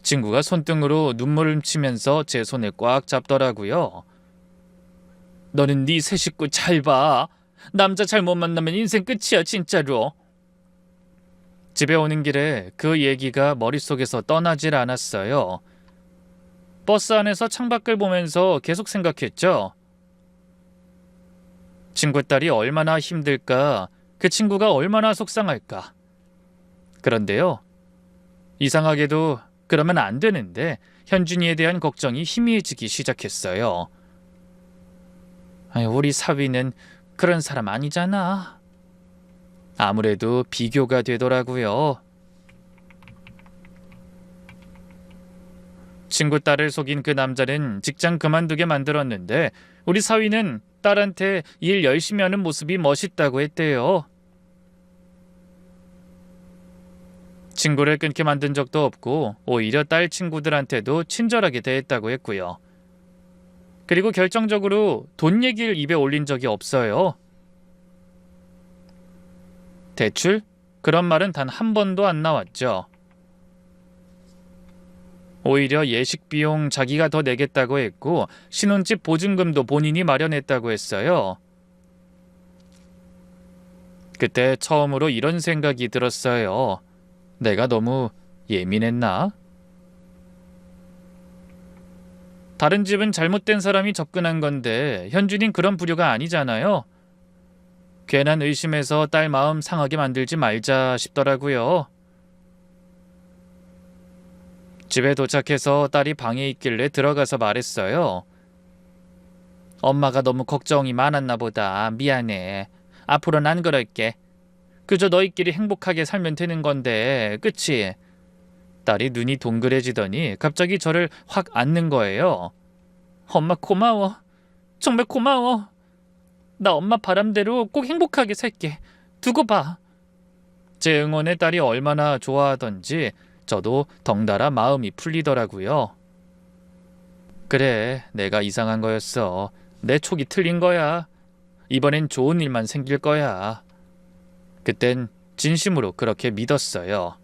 친구가 손등으로 눈물을 훔치면서 제 손을 꽉 잡더라고요. 너는 네 새 식구 잘 봐. 남자 잘못 만나면 인생 끝이야 진짜로. 집에 오는 길에 그 얘기가 머릿속에서 떠나질 않았어요. 버스 안에서 창밖을 보면서 계속 생각했죠. 친구 딸이 얼마나 힘들까, 그 친구가 얼마나 속상할까. 그런데요, 이상하게도 그러면 안 되는데 현준이에 대한 걱정이 희미해지기 시작했어요. 우리 사위는 그런 사람 아니잖아. 아무래도 비교가 되더라고요. 친구 딸을 속인 그 남자는 직장 그만두게 만들었는데 우리 사위는 딸한테 일 열심히 하는 모습이 멋있다고 했대요. 친구를 끊게 만든 적도 없고 오히려 딸 친구들한테도 친절하게 대했다고 했고요. 그리고 결정적으로 돈 얘기를 입에 올린 적이 없어요. 대출? 그런 말은 단 한 번도 안 나왔죠. 오히려 예식 비용 자기가 더 내겠다고 했고 신혼집 보증금도 본인이 마련했다고 했어요. 그때 처음으로 이런 생각이 들었어요. 내가 너무 예민했나? 다른 집은 잘못된 사람이 접근한 건데 현준인 그런 부류가 아니잖아요. 괜한 의심해서 딸 마음 상하게 만들지 말자 싶더라고요. 집에 도착해서 딸이 방에 있길래 들어가서 말했어요. 엄마가 너무 걱정이 많았나 보다. 미안해. 앞으로는 안 그럴게. 그저 너희끼리 행복하게 살면 되는 건데, 그치? 딸이 눈이 동그래지더니 갑자기 저를 확 안는 거예요. 엄마 고마워. 정말 고마워. 나 엄마 바람대로 꼭 행복하게 살게. 두고 봐. 제 응원에 딸이 얼마나 좋아하던지 저도 덩달아 마음이 풀리더라고요. 그래, 내가 이상한 거였어. 내 촉이 틀린 거야. 이번엔 좋은 일만 생길 거야. 그땐 진심으로 그렇게 믿었어요.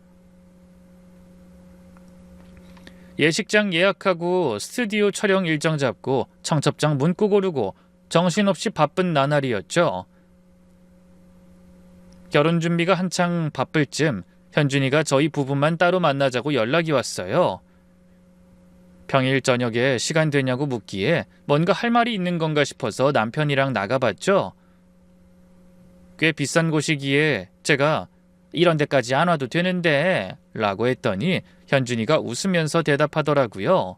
예식장 예약하고 스튜디오 촬영 일정 잡고 청첩장 문구 고르고 정신없이 바쁜 나날이었죠. 결혼 준비가 한창 바쁠 쯤 현준이가 저희 부부만 따로 만나자고 연락이 왔어요. 평일 저녁에 시간 되냐고 묻기에 뭔가 할 말이 있는 건가 싶어서 남편이랑 나가봤죠. 꽤 비싼 곳이기에 제가 이런 데까지 안 와도 되는데 라고 했더니 현준이가 웃으면서 대답하더라고요.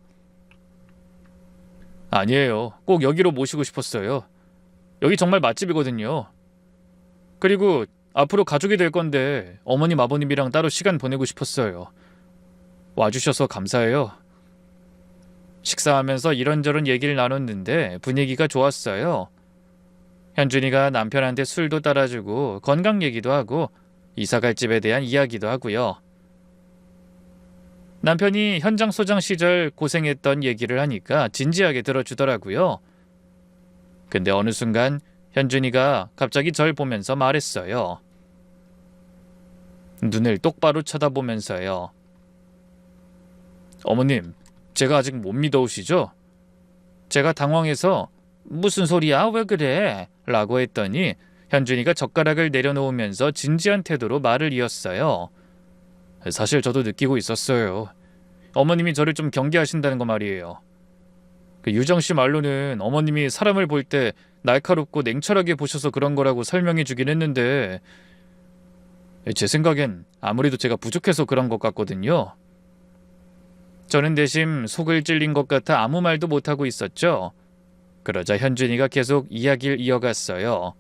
아니에요. 꼭 여기로 모시고 싶었어요. 여기 정말 맛집이거든요. 그리고 앞으로 가족이 될 건데 어머님 아버님이랑 따로 시간 보내고 싶었어요. 와주셔서 감사해요. 식사하면서 이런저런 얘기를 나눴는데 분위기가 좋았어요. 현준이가 남편한테 술도 따라주고 건강 얘기도 하고 이사갈 집에 대한 이야기도 하고요. 남편이 현장 소장 시절 고생했던 얘기를 하니까 진지하게 들어주더라고요. 근데 어느 순간 현준이가 갑자기 절 보면서 말했어요. 눈을 똑바로 쳐다보면서요. 어머님, 제가 아직 못 믿어오시죠? 제가 당황해서 무슨 소리야? 왜 그래? 라고 했더니 현준이가 젓가락을 내려놓으면서 진지한 태도로 말을 이었어요. 사실 저도 느끼고 있었어요. 어머님이 저를 좀 경계하신다는 거 말이에요. 그 유정 씨 말로는 어머님이 사람을 볼 때 날카롭고 냉철하게 보셔서 그런 거라고 설명해 주긴 했는데 제 생각엔 아무래도 제가 부족해서 그런 것 같거든요. 저는 대신 속을 찔린 것 같아 아무 말도 못하고 있었죠. 그러자 현준이가 계속 이야기를 이어갔어요.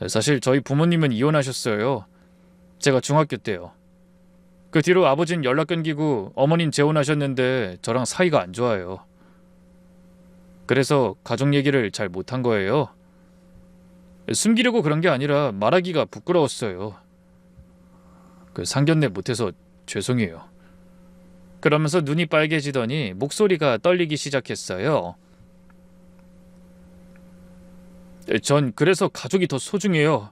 사실 저희 부모님은 이혼하셨어요. 제가 중학교 때요. 그 뒤로 아버지는 연락 끊기고 어머니는 재혼하셨는데 저랑 사이가 안 좋아요. 그래서 가족 얘기를 잘 못한 거예요. 숨기려고 그런 게 아니라 말하기가 부끄러웠어요. 상견례 못해서 죄송해요. 그러면서 눈이 빨개지더니 목소리가 떨리기 시작했어요. 전 그래서 가족이 더 소중해요.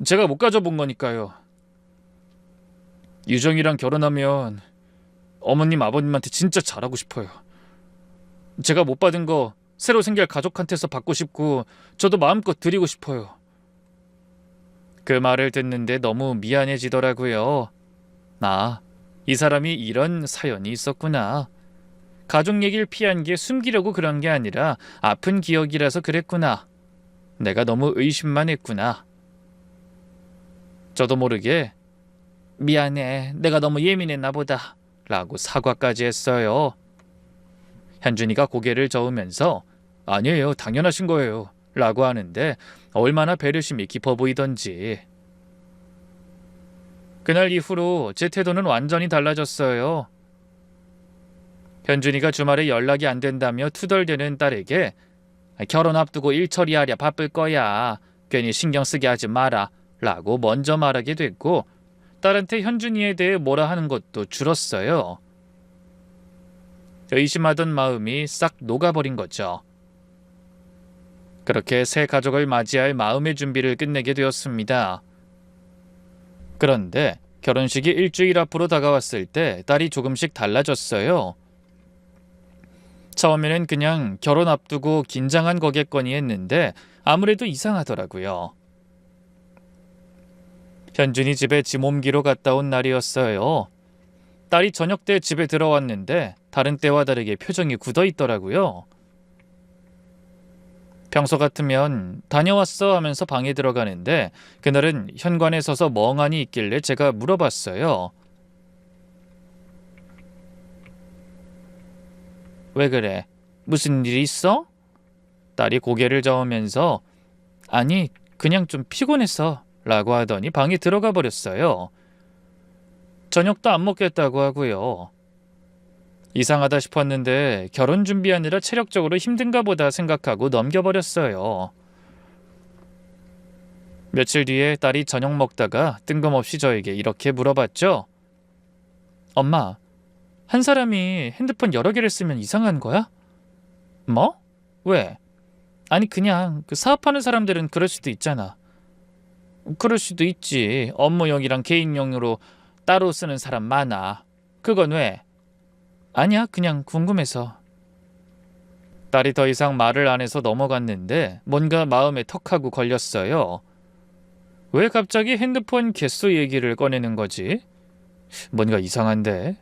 제가 못 가져본 거니까요. 유정이랑 결혼하면 어머님 아버님한테 진짜 잘하고 싶어요. 제가 못 받은 거 새로 생길 가족한테서 받고 싶고 저도 마음껏 드리고 싶어요. 그 말을 듣는데 너무 미안해지더라고요. 이 사람이 이런 사연이 있었구나. 가족 얘기를 피한 게 숨기려고 그런 게 아니라 아픈 기억이라서 그랬구나. 내가 너무 의심만 했구나. 저도 모르게 미안해, 내가 너무 예민했나 보다 라고 사과까지 했어요. 현준이가 고개를 저으면서 아니에요, 당연하신 거예요 라고 하는데 얼마나 배려심이 깊어 보이던지. 그날 이후로 제 태도는 완전히 달라졌어요. 현준이가 주말에 연락이 안 된다며 투덜대는 딸에게 결혼 앞두고 일 처리하랴 바쁠 거야. 괜히 신경 쓰게 하지 마라 라고 먼저 말하게 됐고 딸한테 현준이에 대해 뭐라 하는 것도 줄었어요. 의심하던 마음이 싹 녹아버린 거죠. 그렇게 새 가족을 맞이할 마음의 준비를 끝내게 되었습니다. 그런데 결혼식이 일주일 앞으로 다가왔을 때 딸이 조금씩 달라졌어요. 처음에는 그냥 결혼 앞두고 긴장한 거겠거니 했는데 아무래도 이상하더라고요. 현준이 집에 짐 옮기러 갔다 온 날이었어요. 딸이 저녁 때 집에 들어왔는데 다른 때와 다르게 표정이 굳어 있더라고요. 평소 같으면 다녀왔어 하면서 방에 들어가는데 그날은 현관에 서서 멍하니 있길래 제가 물어봤어요. 왜 그래? 무슨 일 있어? 딸이 고개를 저으면서 아니, 그냥 좀 피곤해서 라고 하더니 방에 들어가 버렸어요. 저녁도 안 먹겠다고 하고요. 이상하다 싶었는데 결혼 준비하느라 체력적으로 힘든가 보다 생각하고 넘겨버렸어요. 며칠 뒤에 딸이 저녁 먹다가 뜬금없이 저에게 이렇게 물어봤죠. 엄마, 한 사람이 핸드폰 여러 개를 쓰면 이상한 거야? 뭐? 왜? 아니 그냥 사업하는 사람들은 그럴 수도 있잖아. 그럴 수도 있지. 업무용이랑 개인용으로 따로 쓰는 사람 많아. 그건 왜? 아니야, 그냥 궁금해서. 딸이 더 이상 말을 안 해서 넘어갔는데 뭔가 마음에 턱하고 걸렸어요. 왜 갑자기 핸드폰 개수 얘기를 꺼내는 거지? 뭔가 이상한데?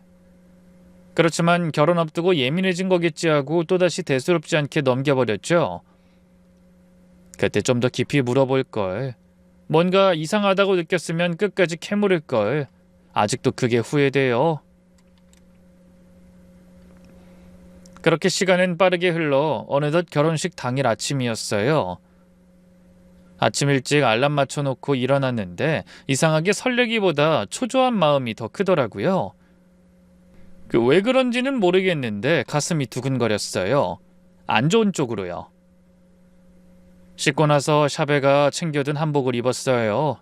그렇지만 결혼 앞두고 예민해진 거겠지 하고 또다시 대수롭지 않게 넘겨버렸죠. 그때 좀 더 깊이 물어볼걸. 뭔가 이상하다고 느꼈으면 끝까지 캐물을걸. 아직도 그게 후회돼요. 그렇게 시간은 빠르게 흘러 어느덧 결혼식 당일 아침이었어요. 아침 일찍 알람 맞춰놓고 일어났는데 이상하게 설레기보다 초조한 마음이 더 크더라고요. 왜 그런지는 모르겠는데 가슴이 두근거렸어요. 안 좋은 쪽으로요. 씻고 나서 샵에 가 챙겨둔 한복을 입었어요.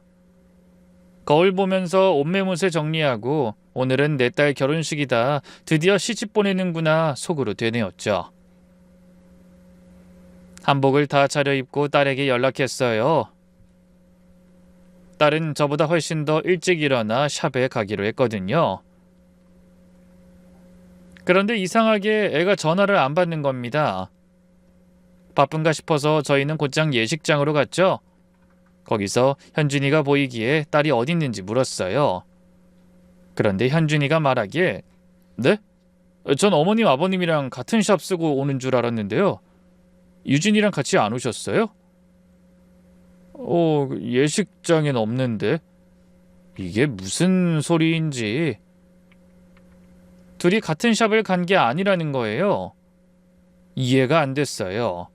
거울 보면서 옷매무새 정리하고 오늘은 내 딸 결혼식이다. 드디어 시집 보내는구나 속으로 되뇌었죠. 한복을 다 차려입고 딸에게 연락했어요. 딸은 저보다 훨씬 더 일찍 일어나 샵에 가기로 했거든요. 그런데 이상하게 애가 전화를 안 받는 겁니다. 바쁜가 싶어서 저희는 곧장 예식장으로 갔죠. 거기서 현준이가 보이기에 딸이 어디 있는지 물었어요. 그런데 현준이가 말하기에 네? 전 어머님 아버님이랑 같은 샵 쓰고 오는 줄 알았는데요. 유진이랑 같이 안 오셨어요? 예식장엔 없는데. 이게 무슨 소리인지. 둘이 같은 샵을 간 게 아니라는 거예요. 이해가 안 됐어요.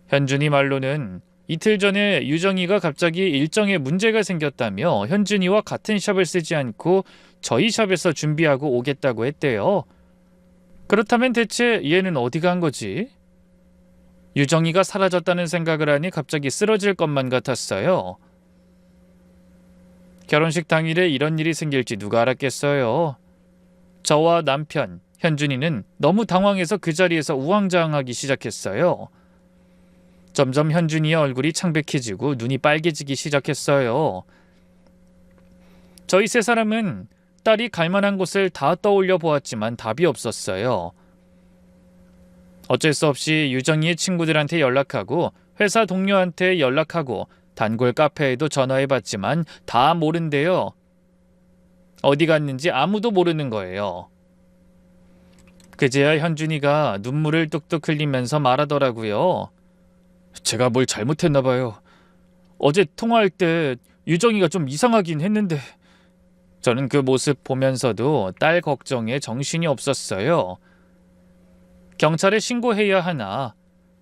현준이 말로는 이틀 전에 유정이가 갑자기 일정에 문제가 생겼다며 현준이와 같은 샵을 쓰지 않고 저희 샵에서 준비하고 오겠다고 했대요. 그렇다면 대체 얘는 어디 간 거지? 유정이가 사라졌다는 생각을 하니 갑자기 쓰러질 것만 같았어요. 결혼식 당일에 이런 일이 생길지 누가 알았겠어요. 저와 남편, 현준이는 너무 당황해서 그 자리에서 우왕좌왕하기 시작했어요. 점점 현준이의 얼굴이 창백해지고 눈이 빨개지기 시작했어요. 저희 세 사람은 딸이 갈 만한 곳을 다 떠올려 보았지만 답이 없었어요. 어쩔 수 없이 유정이의 친구들한테 연락하고 회사 동료한테 연락하고 단골 카페에도 전화해봤지만 다 모른대요. 어디 갔는지 아무도 모르는 거예요. 그제야 현준이가 눈물을 뚝뚝 흘리면서 말하더라고요. 제가 뭘 잘못했나 봐요. 어제 통화할 때 유정이가 좀 이상하긴 했는데. 저는 그 모습 보면서도 딸 걱정에 정신이 없었어요. 경찰에 신고해야 하나,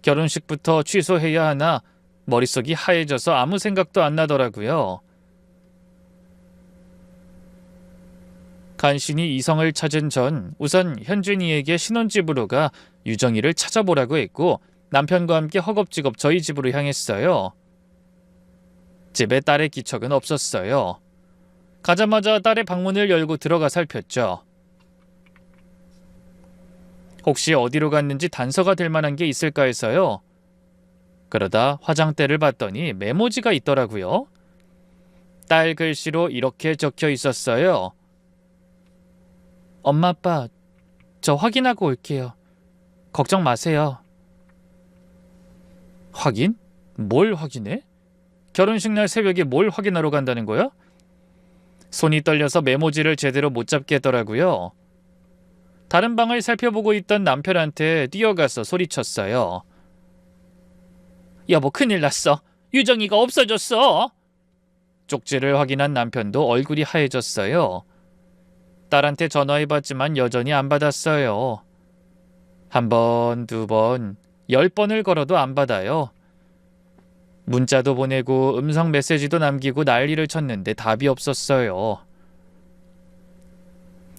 결혼식부터 취소해야 하나, 머릿속이 하얘져서 아무 생각도 안 나더라고요. 간신히 이성을 찾은 전 우선 현준이에게 신혼집으로 가 유정이를 찾아보라고 했고 남편과 함께 허겁지겁 저희 집으로 향했어요. 집에 딸의 기척은 없었어요. 가자마자 딸의 방문을 열고 들어가 살폈죠. 혹시 어디로 갔는지 단서가 될 만한 게 있을까 해서요. 그러다 화장대를 봤더니 메모지가 있더라고요. 딸 글씨로 이렇게 적혀 있었어요. 엄마 아빠 저 확인하고 올게요. 걱정 마세요. 확인? 뭘 확인해? 결혼식 날 새벽에 뭘 확인하러 간다는 거야? 손이 떨려서 메모지를 제대로 못 잡겠더라고요. 다른 방을 살펴보고 있던 남편한테 뛰어가서 소리쳤어요. 여보 큰일 났어. 유정이가 없어졌어. 쪽지를 확인한 남편도 얼굴이 하얘졌어요. 딸한테 전화해봤지만 여전히 안 받았어요. 한 번, 두 번, 10번을 걸어도 안 받아요. 문자도 보내고 음성 메시지도 남기고 난리를 쳤는데 답이 없었어요.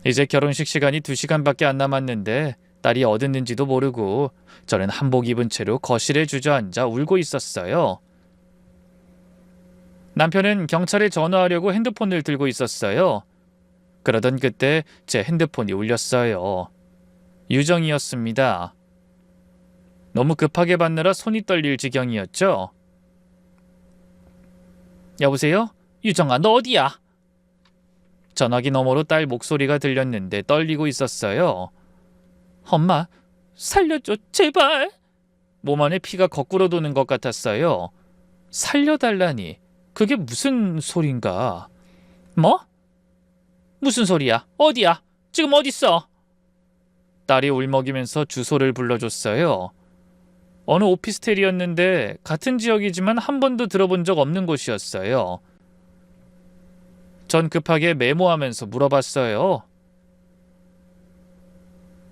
이제 결혼식 시간이 2시간밖에 안 남았는데 딸이 어딨는지도 모르고 저는 한복 입은 채로 거실에 주저앉아 울고 있었어요. 남편은 경찰에 전화하려고 핸드폰을 들고 있었어요. 그러던 그때 제 핸드폰이 울렸어요. 유정이었습니다. 너무 급하게 받느라 손이 떨릴 지경이었죠. 여보세요? 유정아, 너 어디야? 전화기 너머로 딸 목소리가 들렸는데 떨리고 있었어요. 엄마, 살려줘, 제발. 몸 안에 피가 거꾸로 도는 것 같았어요. 살려달라니, 그게 무슨 소린가? 뭐? 무슨 소리야? 어디야? 지금 어딨어? 딸이 울먹이면서 주소를 불러줬어요. 어느 오피스텔이었는데 같은 지역이지만 한 번도 들어본 적 없는 곳이었어요. 전 급하게 메모하면서 물어봤어요.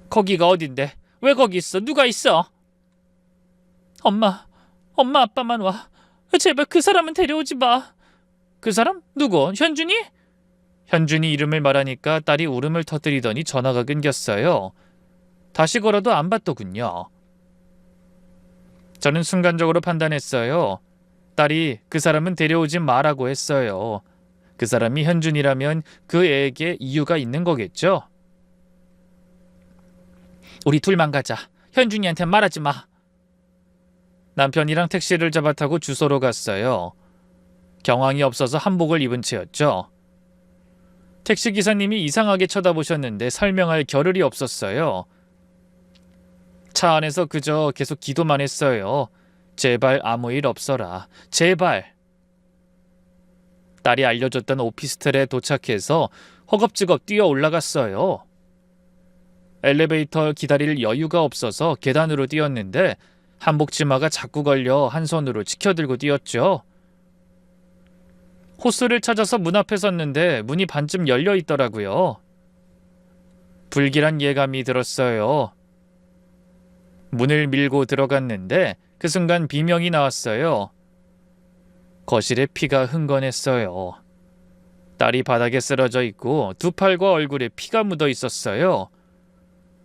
거기가 어딘데? 왜 거기 있어? 누가 있어? 엄마 아빠만 와. 제발 그 사람은 데려오지 마. 그 사람? 누구? 현준이? 현준이 이름을 말하니까 딸이 울음을 터뜨리더니 전화가 끊겼어요. 다시 걸어도 안 받더군요. 저는 순간적으로 판단했어요. 딸이 그 사람은 데려오지 마라고 했어요. 그 사람이 현준이라면 그 애에게 이유가 있는 거겠죠? 우리 둘만 가자. 현준이한테 말하지 마. 남편이랑 택시를 잡아 타고 주소로 갔어요. 경황이 없어서 한복을 입은 채였죠. 택시기사님이 이상하게 쳐다보셨는데 설명할 겨를이 없었어요. 차 안에서 그저 계속 기도만 했어요. 제발 아무 일 없어라. 제발. 딸이 알려줬던 오피스텔에 도착해서 허겁지겁 뛰어 올라갔어요. 엘리베이터 기다릴 여유가 없어서 계단으로 뛰었는데 한복 치마가 자꾸 걸려 한 손으로 치켜들고 뛰었죠. 호스를 찾아서 문 앞에 섰는데 문이 반쯤 열려 있더라고요. 불길한 예감이 들었어요. 문을 밀고 들어갔는데 그 순간 비명이 나왔어요. 거실에 피가 흥건했어요. 딸이 바닥에 쓰러져 있고 두 팔과 얼굴에 피가 묻어 있었어요.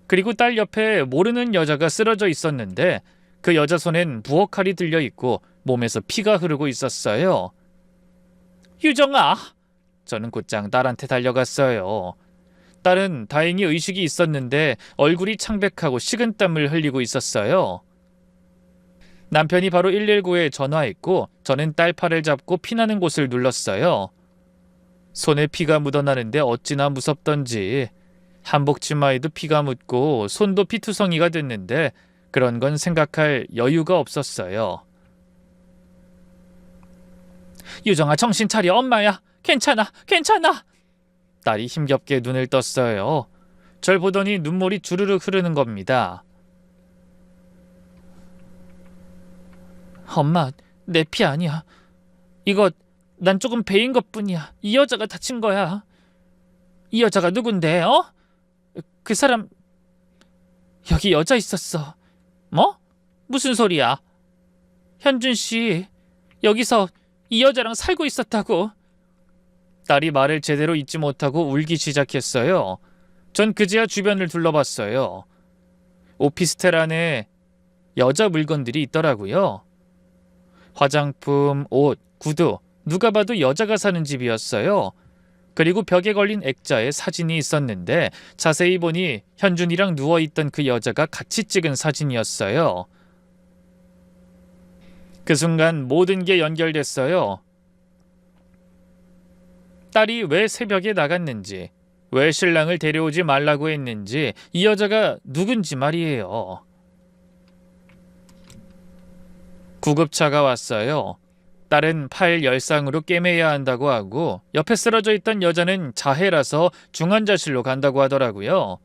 그리고 딸 옆에 모르는 여자가 쓰러져 있었는데 그 여자 손엔 부엌칼이 들려 있고 몸에서 피가 흐르고 있었어요. 유정아! 저는 곧장 딸한테 달려갔어요. 딸은 다행히 의식이 있었는데 얼굴이 창백하고 식은땀을 흘리고 있었어요. 남편이 바로 119에 전화했고 저는 딸 팔을 잡고 피나는 곳을 눌렀어요. 손에 피가 묻어나는데 어찌나 무섭던지. 한복 치마에도 피가 묻고 손도 피투성이가 됐는데 그런 건 생각할 여유가 없었어요. 유정아, 정신 차려. 엄마야. 괜찮아. 딸이 힘겹게 눈을 떴어요. 절 보더니 눈물이 주르륵 흐르는 겁니다. 엄마, 내 피 아니야. 이거 난 조금 베인 것뿐이야. 이 여자가 다친 거야. 이 여자가 누군데? 그 사람 여기 여자 있었어. 뭐? 무슨 소리야? 현준 씨 여기서 이 여자랑 살고 있었다고. 딸이 말을 제대로 잊지 못하고 울기 시작했어요. 전 그제야 주변을 둘러봤어요. 오피스텔 안에 여자 물건들이 있더라고요. 화장품, 옷, 구두, 누가 봐도 여자가 사는 집이었어요. 그리고 벽에 걸린 액자에 사진이 있었는데 자세히 보니 현준이랑 누워있던 그 여자가 같이 찍은 사진이었어요. 그 순간 모든 게 연결됐어요. 딸이 왜 새벽에 나갔는지, 왜 신랑을 데려오지 말라고 했는지, 이 여자가 누군지 말이에요. 구급차가 왔어요. 딸은 팔 열상으로 꿰매야 한다고 하고 옆에 쓰러져 있던 여자는 자해라서 중환자실로 간다고 하더라고요.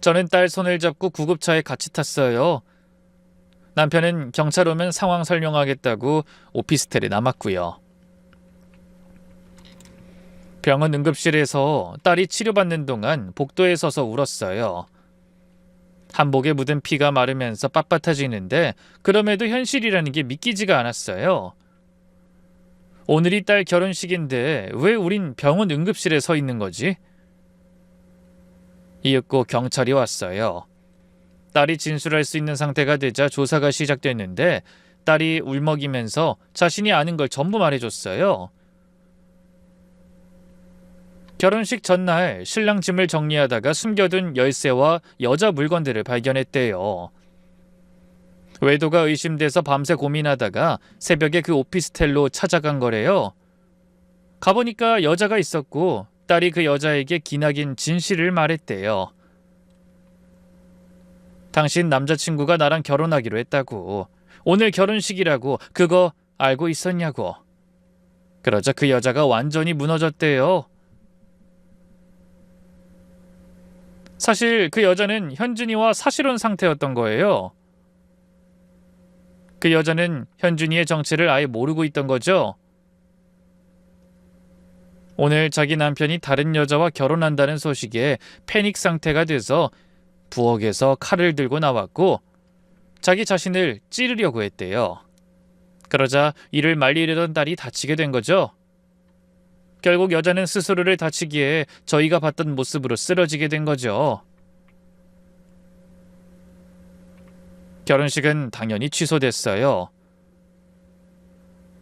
저는 딸 손을 잡고 구급차에 같이 탔어요. 남편은 경찰 오면 상황 설명하겠다고 오피스텔에 남았고요. 병원 응급실에서 딸이 치료받는 동안 복도에 서서 울었어요. 한복에 묻은 피가 마르면서 빳빳해지는데 그럼에도 현실이라는 게 믿기지가 않았어요. 오늘이 딸 결혼식인데 왜 우린 병원 응급실에 서 있는 거지? 이윽고 경찰이 왔어요. 딸이 진술할 수 있는 상태가 되자 조사가 시작됐는데 딸이 울먹이면서 자신이 아는 걸 전부 말해줬어요. 결혼식 전날 신랑 짐을 정리하다가 숨겨둔 열쇠와 여자 물건들을 발견했대요. 외도가 의심돼서 밤새 고민하다가 새벽에 그 오피스텔로 찾아간 거래요. 가보니까 여자가 있었고 딸이 그 여자에게 기나긴 진실을 말했대요. 당신 남자친구가 나랑 결혼하기로 했다고. 오늘 결혼식이라고. 그거 알고 있었냐고. 그러자 그 여자가 완전히 무너졌대요. 사실 그 여자는 현준이와 사실혼 상태였던 거예요. 그 여자는 현준이의 정체를 아예 모르고 있던 거죠. 오늘 자기 남편이 다른 여자와 결혼한다는 소식에 패닉 상태가 돼서 부엌에서 칼을 들고 나왔고 자기 자신을 찌르려고 했대요. 그러자 이를 말리려던 딸이 다치게 된 거죠. 결국 여자는 스스로를 다치기에 저희가 봤던 모습으로 쓰러지게 된 거죠. 결혼식은 당연히 취소됐어요.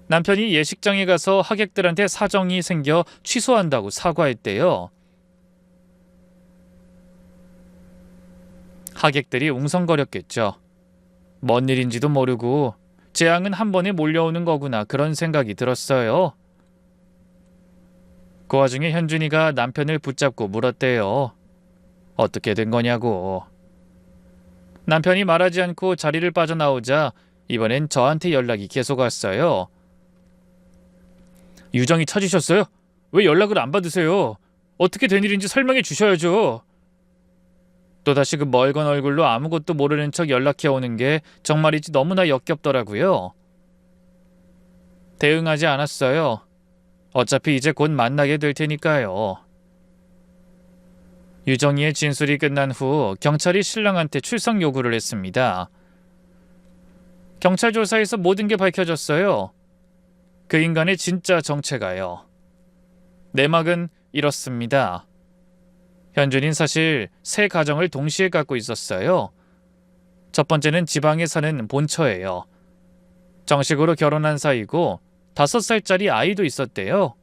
남편이 예식장에 가서 하객들한테 사정이 생겨 취소한다고 사과했대요. 하객들이 웅성거렸겠죠. 뭔 일인지도 모르고 재앙은 한 번에 몰려오는 거구나 그런 생각이 들었어요. 그 와중에 현준이가 남편을 붙잡고 물었대요. 어떻게 된 거냐고. 남편이 말하지 않고 자리를 빠져나오자 이번엔 저한테 연락이 계속 왔어요. 유정이 찾으셨어요? 왜 연락을 안 받으세요? 어떻게 된 일인지 설명해 주셔야죠. 또다시 그 멀건 얼굴로 아무것도 모르는 척 연락해 오는 게 정말이지 너무나 역겹더라고요. 대응하지 않았어요. 어차피 이제 곧 만나게 될 테니까요. 유정이의 진술이 끝난 후 경찰이 신랑한테 출석 요구를 했습니다. 경찰 조사에서 모든 게 밝혀졌어요. 그 인간의 진짜 정체가요. 내막은 이렇습니다. 현준인 사실 세 가정을 동시에 갖고 있었어요. 첫 번째는 지방에 사는 본처예요. 정식으로 결혼한 사이고 5살짜리 아이도 있었대요.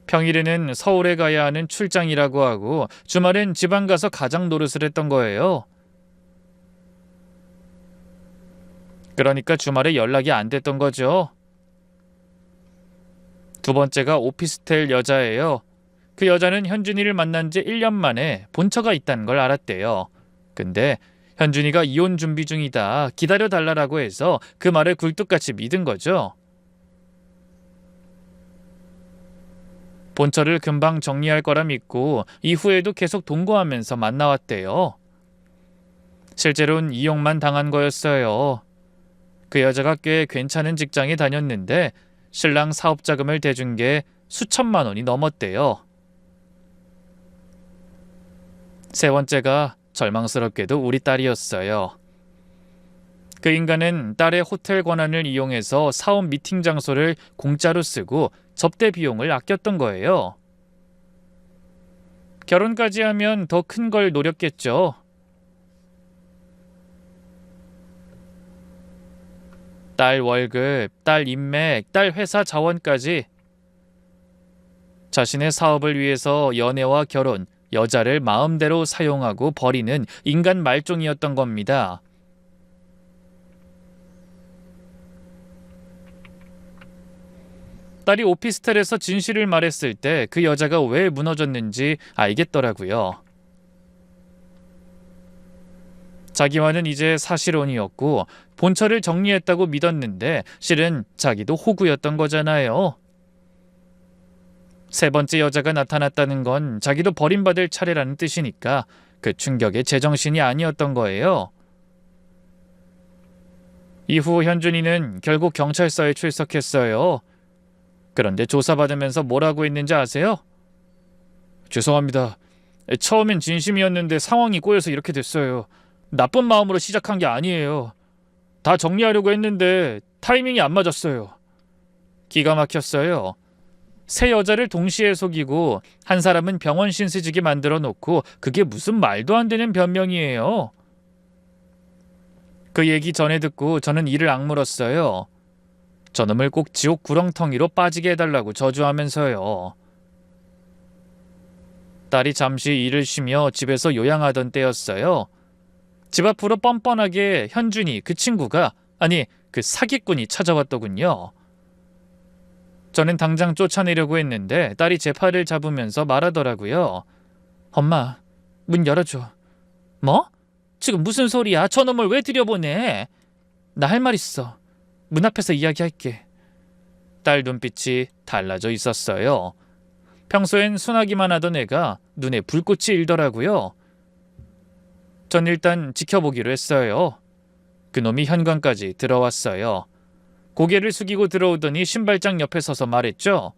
평일에는 서울에 가야 하는 출장이라고 하고 주말엔 지방 가서 가장 노릇을 했던 거예요. 그러니까 주말에 연락이 안 됐던 거죠. 두 번째가 오피스텔 여자예요. 그 여자는 현준이를 만난 지 1년 만에 본처가 있다는 걸 알았대요. 근데 현준이가 이혼 준비 중이다 기다려달라고 해서 그 말을 굴뚝같이 믿은 거죠. 본처를 금방 정리할 거라 믿고 이후에도 계속 동거하면서 만나왔대요. 실제로는 이용만 당한 거였어요. 그 여자가 꽤 괜찮은 직장에 다녔는데 신랑 사업자금을 대준 게 수천만 원이 넘었대요. 세 번째가 절망스럽게도 우리 딸이었어요. 그 인간은 딸의 호텔 권한을 이용해서 사업 미팅 장소를 공짜로 쓰고 접대 비용을 아꼈던 거예요. 결혼까지 하면 더 큰 걸 노렸겠죠. 딸 월급, 딸 인맥, 딸 회사 자원까지 자신의 사업을 위해서 연애와 결혼, 여자를 마음대로 사용하고 버리는 인간 말종이었던 겁니다. 딸이 오피스텔에서 진실을 말했을 때 그 여자가 왜 무너졌는지 알겠더라고요. 자기와는 이제 사실혼이었고 본처를 정리했다고 믿었는데 실은 자기도 호구였던 거잖아요. 세 번째 여자가 나타났다는 건 자기도 버림받을 차례라는 뜻이니까 그 충격에 제정신이 아니었던 거예요. 이후 현준이는 결국 경찰서에 출석했어요. 그런데 조사받으면서 뭐라고 했는지 아세요? 죄송합니다. 처음엔 진심이었는데 상황이 꼬여서 이렇게 됐어요. 나쁜 마음으로 시작한 게 아니에요. 다 정리하려고 했는데 타이밍이 안 맞았어요. 기가 막혔어요. 세 여자를 동시에 속이고 한 사람은 병원 신세지게 만들어 놓고 그게 무슨 말도 안 되는 변명이에요. 그 얘기 전에 듣고 저는 이를 악물었어요. 저놈을 꼭 지옥 구렁텅이로 빠지게 해달라고 저주하면서요. 딸이 잠시 일을 쉬며 집에서 요양하던 때였어요. 집 앞으로 뻔뻔하게 현준이 그 친구가 아니 그 사기꾼이 찾아왔더군요. 저는 당장 쫓아내려고 했는데 딸이 제 팔을 잡으면서 말하더라고요. 엄마, 문 열어줘. 뭐? 지금 무슨 소리야? 저놈을 왜 들여보내? 나 할 말 있어. 문 앞에서 이야기할게. 딸 눈빛이 달라져 있었어요. 평소엔 순하기만 하던 애가 눈에 불꽃이 일더라고요. 전 일단 지켜보기로 했어요. 그놈이 현관까지 들어왔어요. 고개를 숙이고 들어오더니 신발장 옆에 서서 말했죠.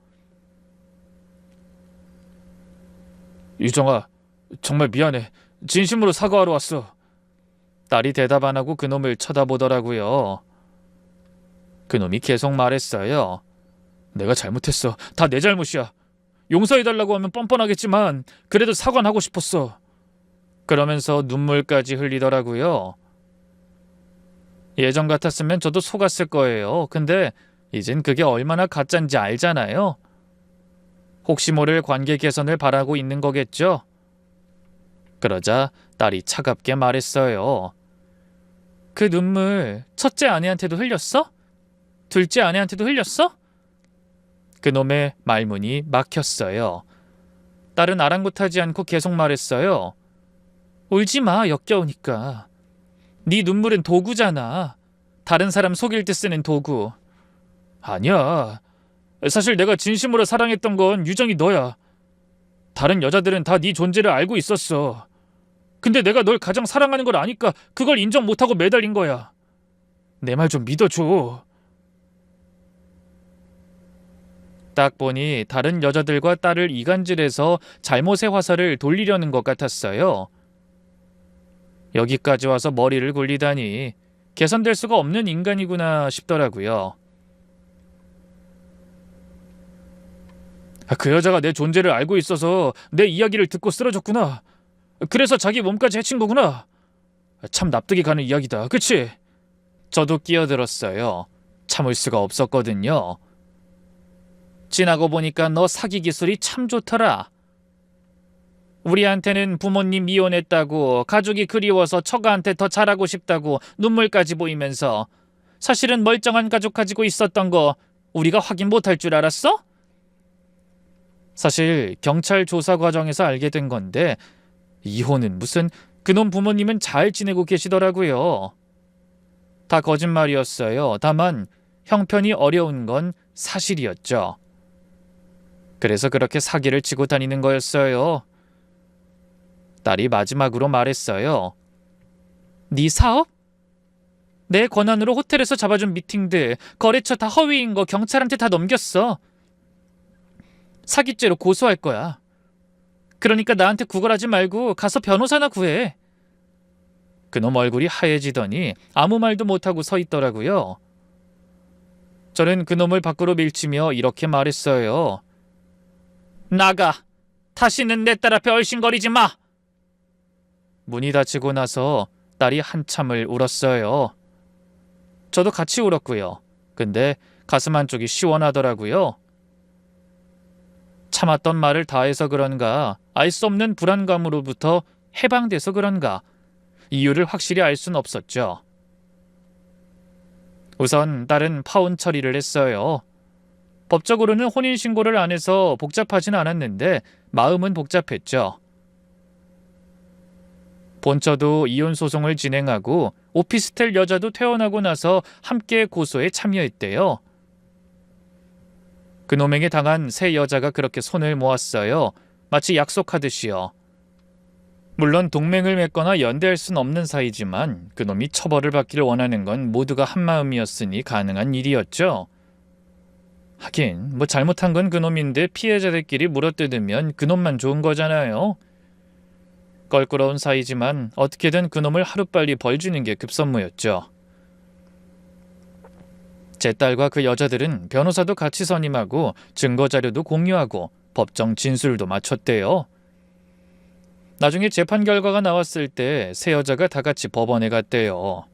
유정아, 정말 미안해. 진심으로 사과하러 왔어. 딸이 대답 안 하고 그놈을 쳐다보더라고요. 그놈이 계속 말했어요. 내가 잘못했어. 다 내 잘못이야. 용서해달라고 하면 뻔뻔하겠지만 그래도 사과는 하고 싶었어. 그러면서 눈물까지 흘리더라고요. 예전 같았으면 저도 속았을 거예요. 근데 이젠 그게 얼마나 가짜인지 알잖아요. 혹시 모를 관계 개선을 바라고 있는 거겠죠? 그러자 딸이 차갑게 말했어요. 그 눈물 첫째 아내한테도 흘렸어? 둘째 아내한테도 흘렸어? 그놈의 말문이 막혔어요. 딸은 아랑곳하지 않고 계속 말했어요. 울지 마, 역겨우니까. 네 눈물은 도구잖아. 다른 사람 속일 때 쓰는 도구. 아니야. 사실 내가 진심으로 사랑했던 건 유정이 너야. 다른 여자들은 다 네 존재를 알고 있었어. 근데 내가 널 가장 사랑하는 걸 아니까 그걸 인정 못하고 매달린 거야. 내 말 좀 믿어줘. 딱 보니 다른 여자들과 딸을 이간질해서 잘못의 화살을 돌리려는 것 같았어요. 여기까지 와서 머리를 굴리다니 개선될 수가 없는 인간이구나 싶더라고요. 그 여자가 내 존재를 알고 있어서 내 이야기를 듣고 쓰러졌구나. 그래서 자기 몸까지 해친 거구나. 참 납득이 가는 이야기다. 그치? 저도 끼어들었어요. 참을 수가 없었거든요. 지나고 보니까 너 사기 기술이 참 좋더라. 우리한테는 부모님 이혼했다고, 가족이 그리워서 처가한테 더 잘하고 싶다고 눈물까지 보이면서 사실은 멀쩡한 가족 가지고 있었던 거 우리가 확인 못할 줄 알았어? 사실 경찰 조사 과정에서 알게 된 건데 이혼은 무슨, 그놈 부모님은 잘 지내고 계시더라고요. 다 거짓말이었어요. 다만 형편이 어려운 건 사실이었죠. 그래서 그렇게 사기를 치고 다니는 거였어요. 딸이 마지막으로 말했어요. 네 사업? 내 권한으로 호텔에서 잡아준 미팅들, 거래처 다 허위인 거 경찰한테 다 넘겼어. 사기죄로 고소할 거야. 그러니까 나한테 구걸하지 말고 가서 변호사나 구해. 그놈 얼굴이 하얘지더니 아무 말도 못하고 서 있더라고요. 저는 그놈을 밖으로 밀치며 이렇게 말했어요. 나가. 다시는 내 딸 앞에 얼씬거리지 마. 문이 닫히고 나서 딸이 한참을 울었어요. 저도 같이 울었고요. 근데 가슴 한쪽이 시원하더라고요. 참았던 말을 다 해서 그런가, 알 수 없는 불안감으로부터 해방돼서 그런가, 이유를 확실히 알 순 없었죠. 우선 딸은 파혼 처리를 했어요. 법적으로는 혼인신고를 안 해서 복잡하진 않았는데 마음은 복잡했죠. 본처도 이혼 소송을 진행하고 오피스텔 여자도 퇴원하고 나서 함께 고소에 참여했대요. 그놈에게 당한 새 여자가 그렇게 손을 모았어요. 마치 약속하듯이요. 물론 동맹을 맺거나 연대할 순 없는 사이지만 그놈이 처벌을 받기를 원하는 건 모두가 한마음이었으니 가능한 일이었죠. 하긴 뭐 잘못한 건 그놈인데 피해자들끼리 물어뜯으면 그놈만 좋은 거잖아요. 껄끄러운 사이지만 어떻게든 그놈을 하루빨리 벌주는 게 급선무였죠. 제 딸과 그 여자들은 변호사도 같이 선임하고 증거자료도 공유하고 법정 진술도 마쳤대요. 나중에 재판 결과가 나왔을 때 세 여자가 다 같이 법원에 갔대요.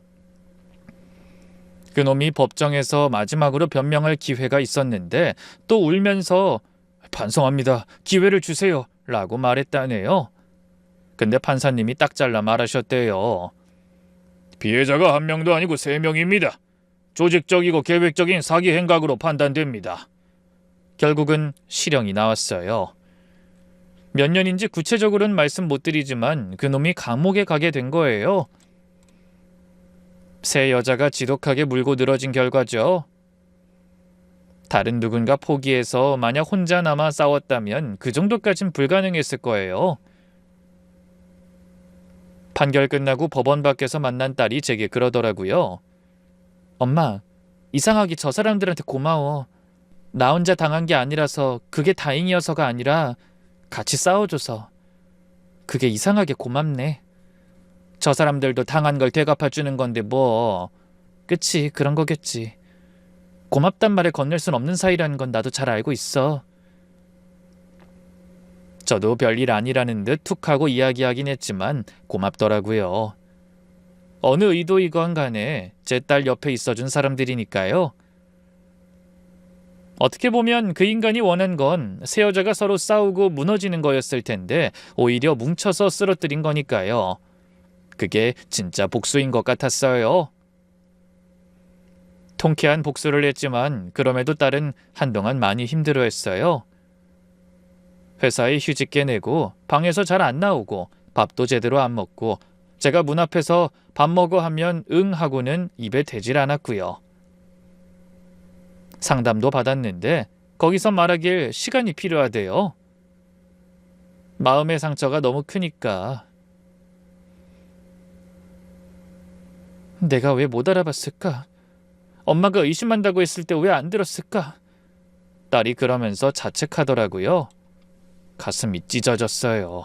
그놈이 법정에서 마지막으로 변명할 기회가 있었는데 또 울면서 반성합니다. 기회를 주세요. 라고 말했다네요. 근데 판사님이 딱 잘라 말하셨대요. 피해자가 한 명도 아니고 3명입니다. 조직적이고 계획적인 사기 행각으로 판단됩니다. 결국은 실형이 나왔어요. 몇 년인지 구체적으로는 말씀 못 드리지만 그놈이 감옥에 가게 된 거예요. 새 여자가 지독하게 물고 늘어진 결과죠. 다른 누군가 포기해서 만약 혼자 남아 싸웠다면 그 정도까진 불가능했을 거예요. 판결 끝나고 법원 밖에서 만난 딸이 제게 그러더라고요. 엄마, 이상하게 저 사람들한테 고마워. 나 혼자 당한 게 아니라서, 그게 다행이어서가 아니라 같이 싸워줘서. 그게 이상하게 고맙네. 저 사람들도 당한 걸 되갚아주는 건데 뭐. 그치, 그런 거겠지. 고맙단 말에 건넬 순 없는 사이라는 건 나도 잘 알고 있어. 저도 별일 아니라는 듯 툭하고 이야기하긴 했지만 고맙더라고요. 어느 의도이건 간에 제 딸 옆에 있어준 사람들이니까요. 어떻게 보면 그 인간이 원한 건 새 여자가 서로 싸우고 무너지는 거였을 텐데 오히려 뭉쳐서 쓰러뜨린 거니까요. 그게 진짜 복수인 것 같았어요. 통쾌한 복수를 했지만 그럼에도 딸은 한동안 많이 힘들어했어요. 회사에 휴직 깨내고 방에서 잘 안 나오고 밥도 제대로 안 먹고 제가 문 앞에서 밥 먹어 하면 응 하고는 입에 대질 않았고요. 상담도 받았는데 거기서 말하길 시간이 필요하대요. 마음의 상처가 너무 크니까. 내가 왜 못 알아봤을까? 엄마가 의심한다고 했을 때 왜 안 들었을까? 딸이 그러면서 자책하더라고요. 가슴이 찢어졌어요.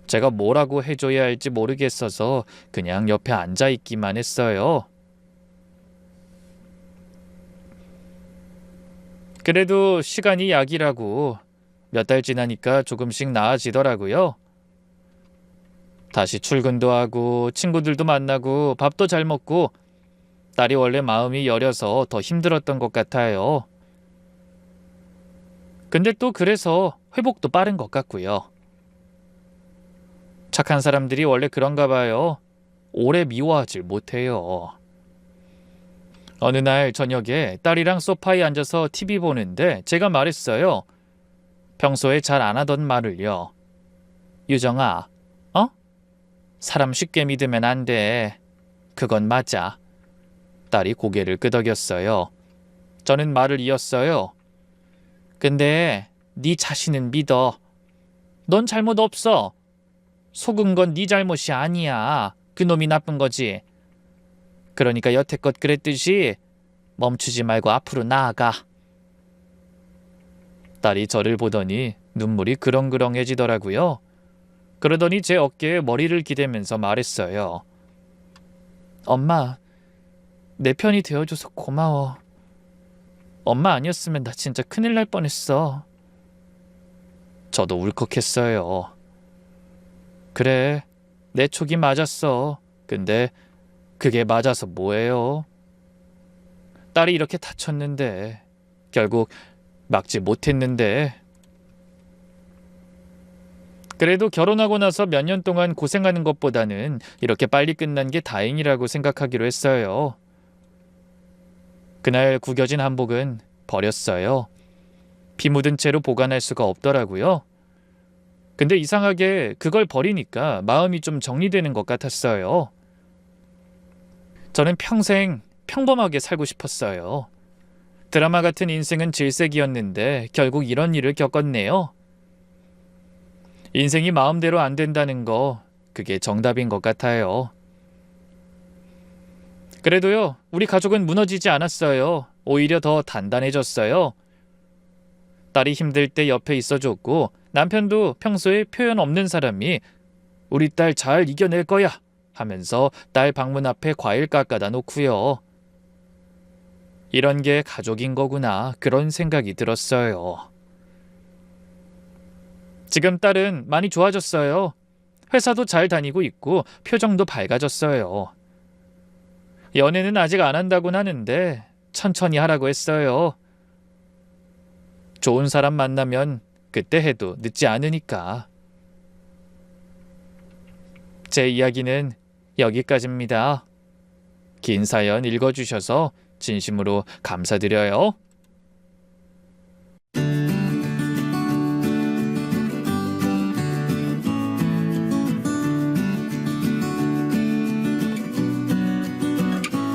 제가 뭐라고 해줘야 할지 모르겠어서 그냥 옆에 앉아있기만 했어요. 그래도 시간이 약이라고 몇 달 지나니까 조금씩 나아지더라고요. 다시 출근도 하고 친구들도 만나고 밥도 잘 먹고 딸이 원래 마음이 여려서 더 힘들었던 것 같아요. 근데 또 그래서 회복도 빠른 것 같고요. 착한 사람들이 원래 그런가 봐요. 오래 미워하질 못해요. 어느 날 저녁에 딸이랑 소파에 앉아서 TV 보는데 제가 말했어요. 평소에 잘 안 하던 말을요. 유정아, 어? 사람 쉽게 믿으면 안 돼. 그건 맞아. 딸이 고개를 끄덕였어요. 저는 말을 이었어요. 근데 네 자신은 믿어. 넌 잘못 없어. 속은 건 네 잘못이 아니야. 그놈이 나쁜 거지. 그러니까 여태껏 그랬듯이 멈추지 말고 앞으로 나아가. 딸이 저를 보더니 눈물이 그렁그렁해지더라고요. 그러더니 제 어깨에 머리를 기대면서 말했어요. 엄마, 내 편이 되어줘서 고마워. 엄마 아니었으면 나 진짜 큰일 날 뻔했어. 저도 울컥했어요. 그래, 내 촉이 맞았어. 근데 그게 맞아서 뭐예요? 딸이 이렇게 다쳤는데, 결국 막지 못했는데. 그래도 결혼하고 나서 몇 년 동안 고생하는 것보다는 이렇게 빨리 끝난 게 다행이라고 생각하기로 했어요. 그날 구겨진 한복은 버렸어요. 피 묻은 채로 보관할 수가 없더라고요. 근데 이상하게 그걸 버리니까 마음이 좀 정리되는 것 같았어요. 저는 평생 평범하게 살고 싶었어요. 드라마 같은 인생은 질색이었는데 결국 이런 일을 겪었네요. 인생이 마음대로 안 된다는 거, 그게 정답인 것 같아요. 그래도요, 우리 가족은 무너지지 않았어요. 오히려 더 단단해졌어요. 딸이 힘들 때 옆에 있어줬고 남편도 평소에 표현 없는 사람이 우리 딸 잘 이겨낼 거야 하면서 딸 방문 앞에 과일 깎아다 놓고요. 이런 게 가족인 거구나, 그런 생각이 들었어요. 지금 딸은 많이 좋아졌어요. 회사도 잘 다니고 있고 표정도 밝아졌어요. 연애는 아직 안 한다고는 하는데 천천히 하라고 했어요. 좋은 사람 만나면 그때 해도 늦지 않으니까. 제 이야기는 여기까지입니다. 긴 사연 읽어주셔서 진심으로 감사드려요.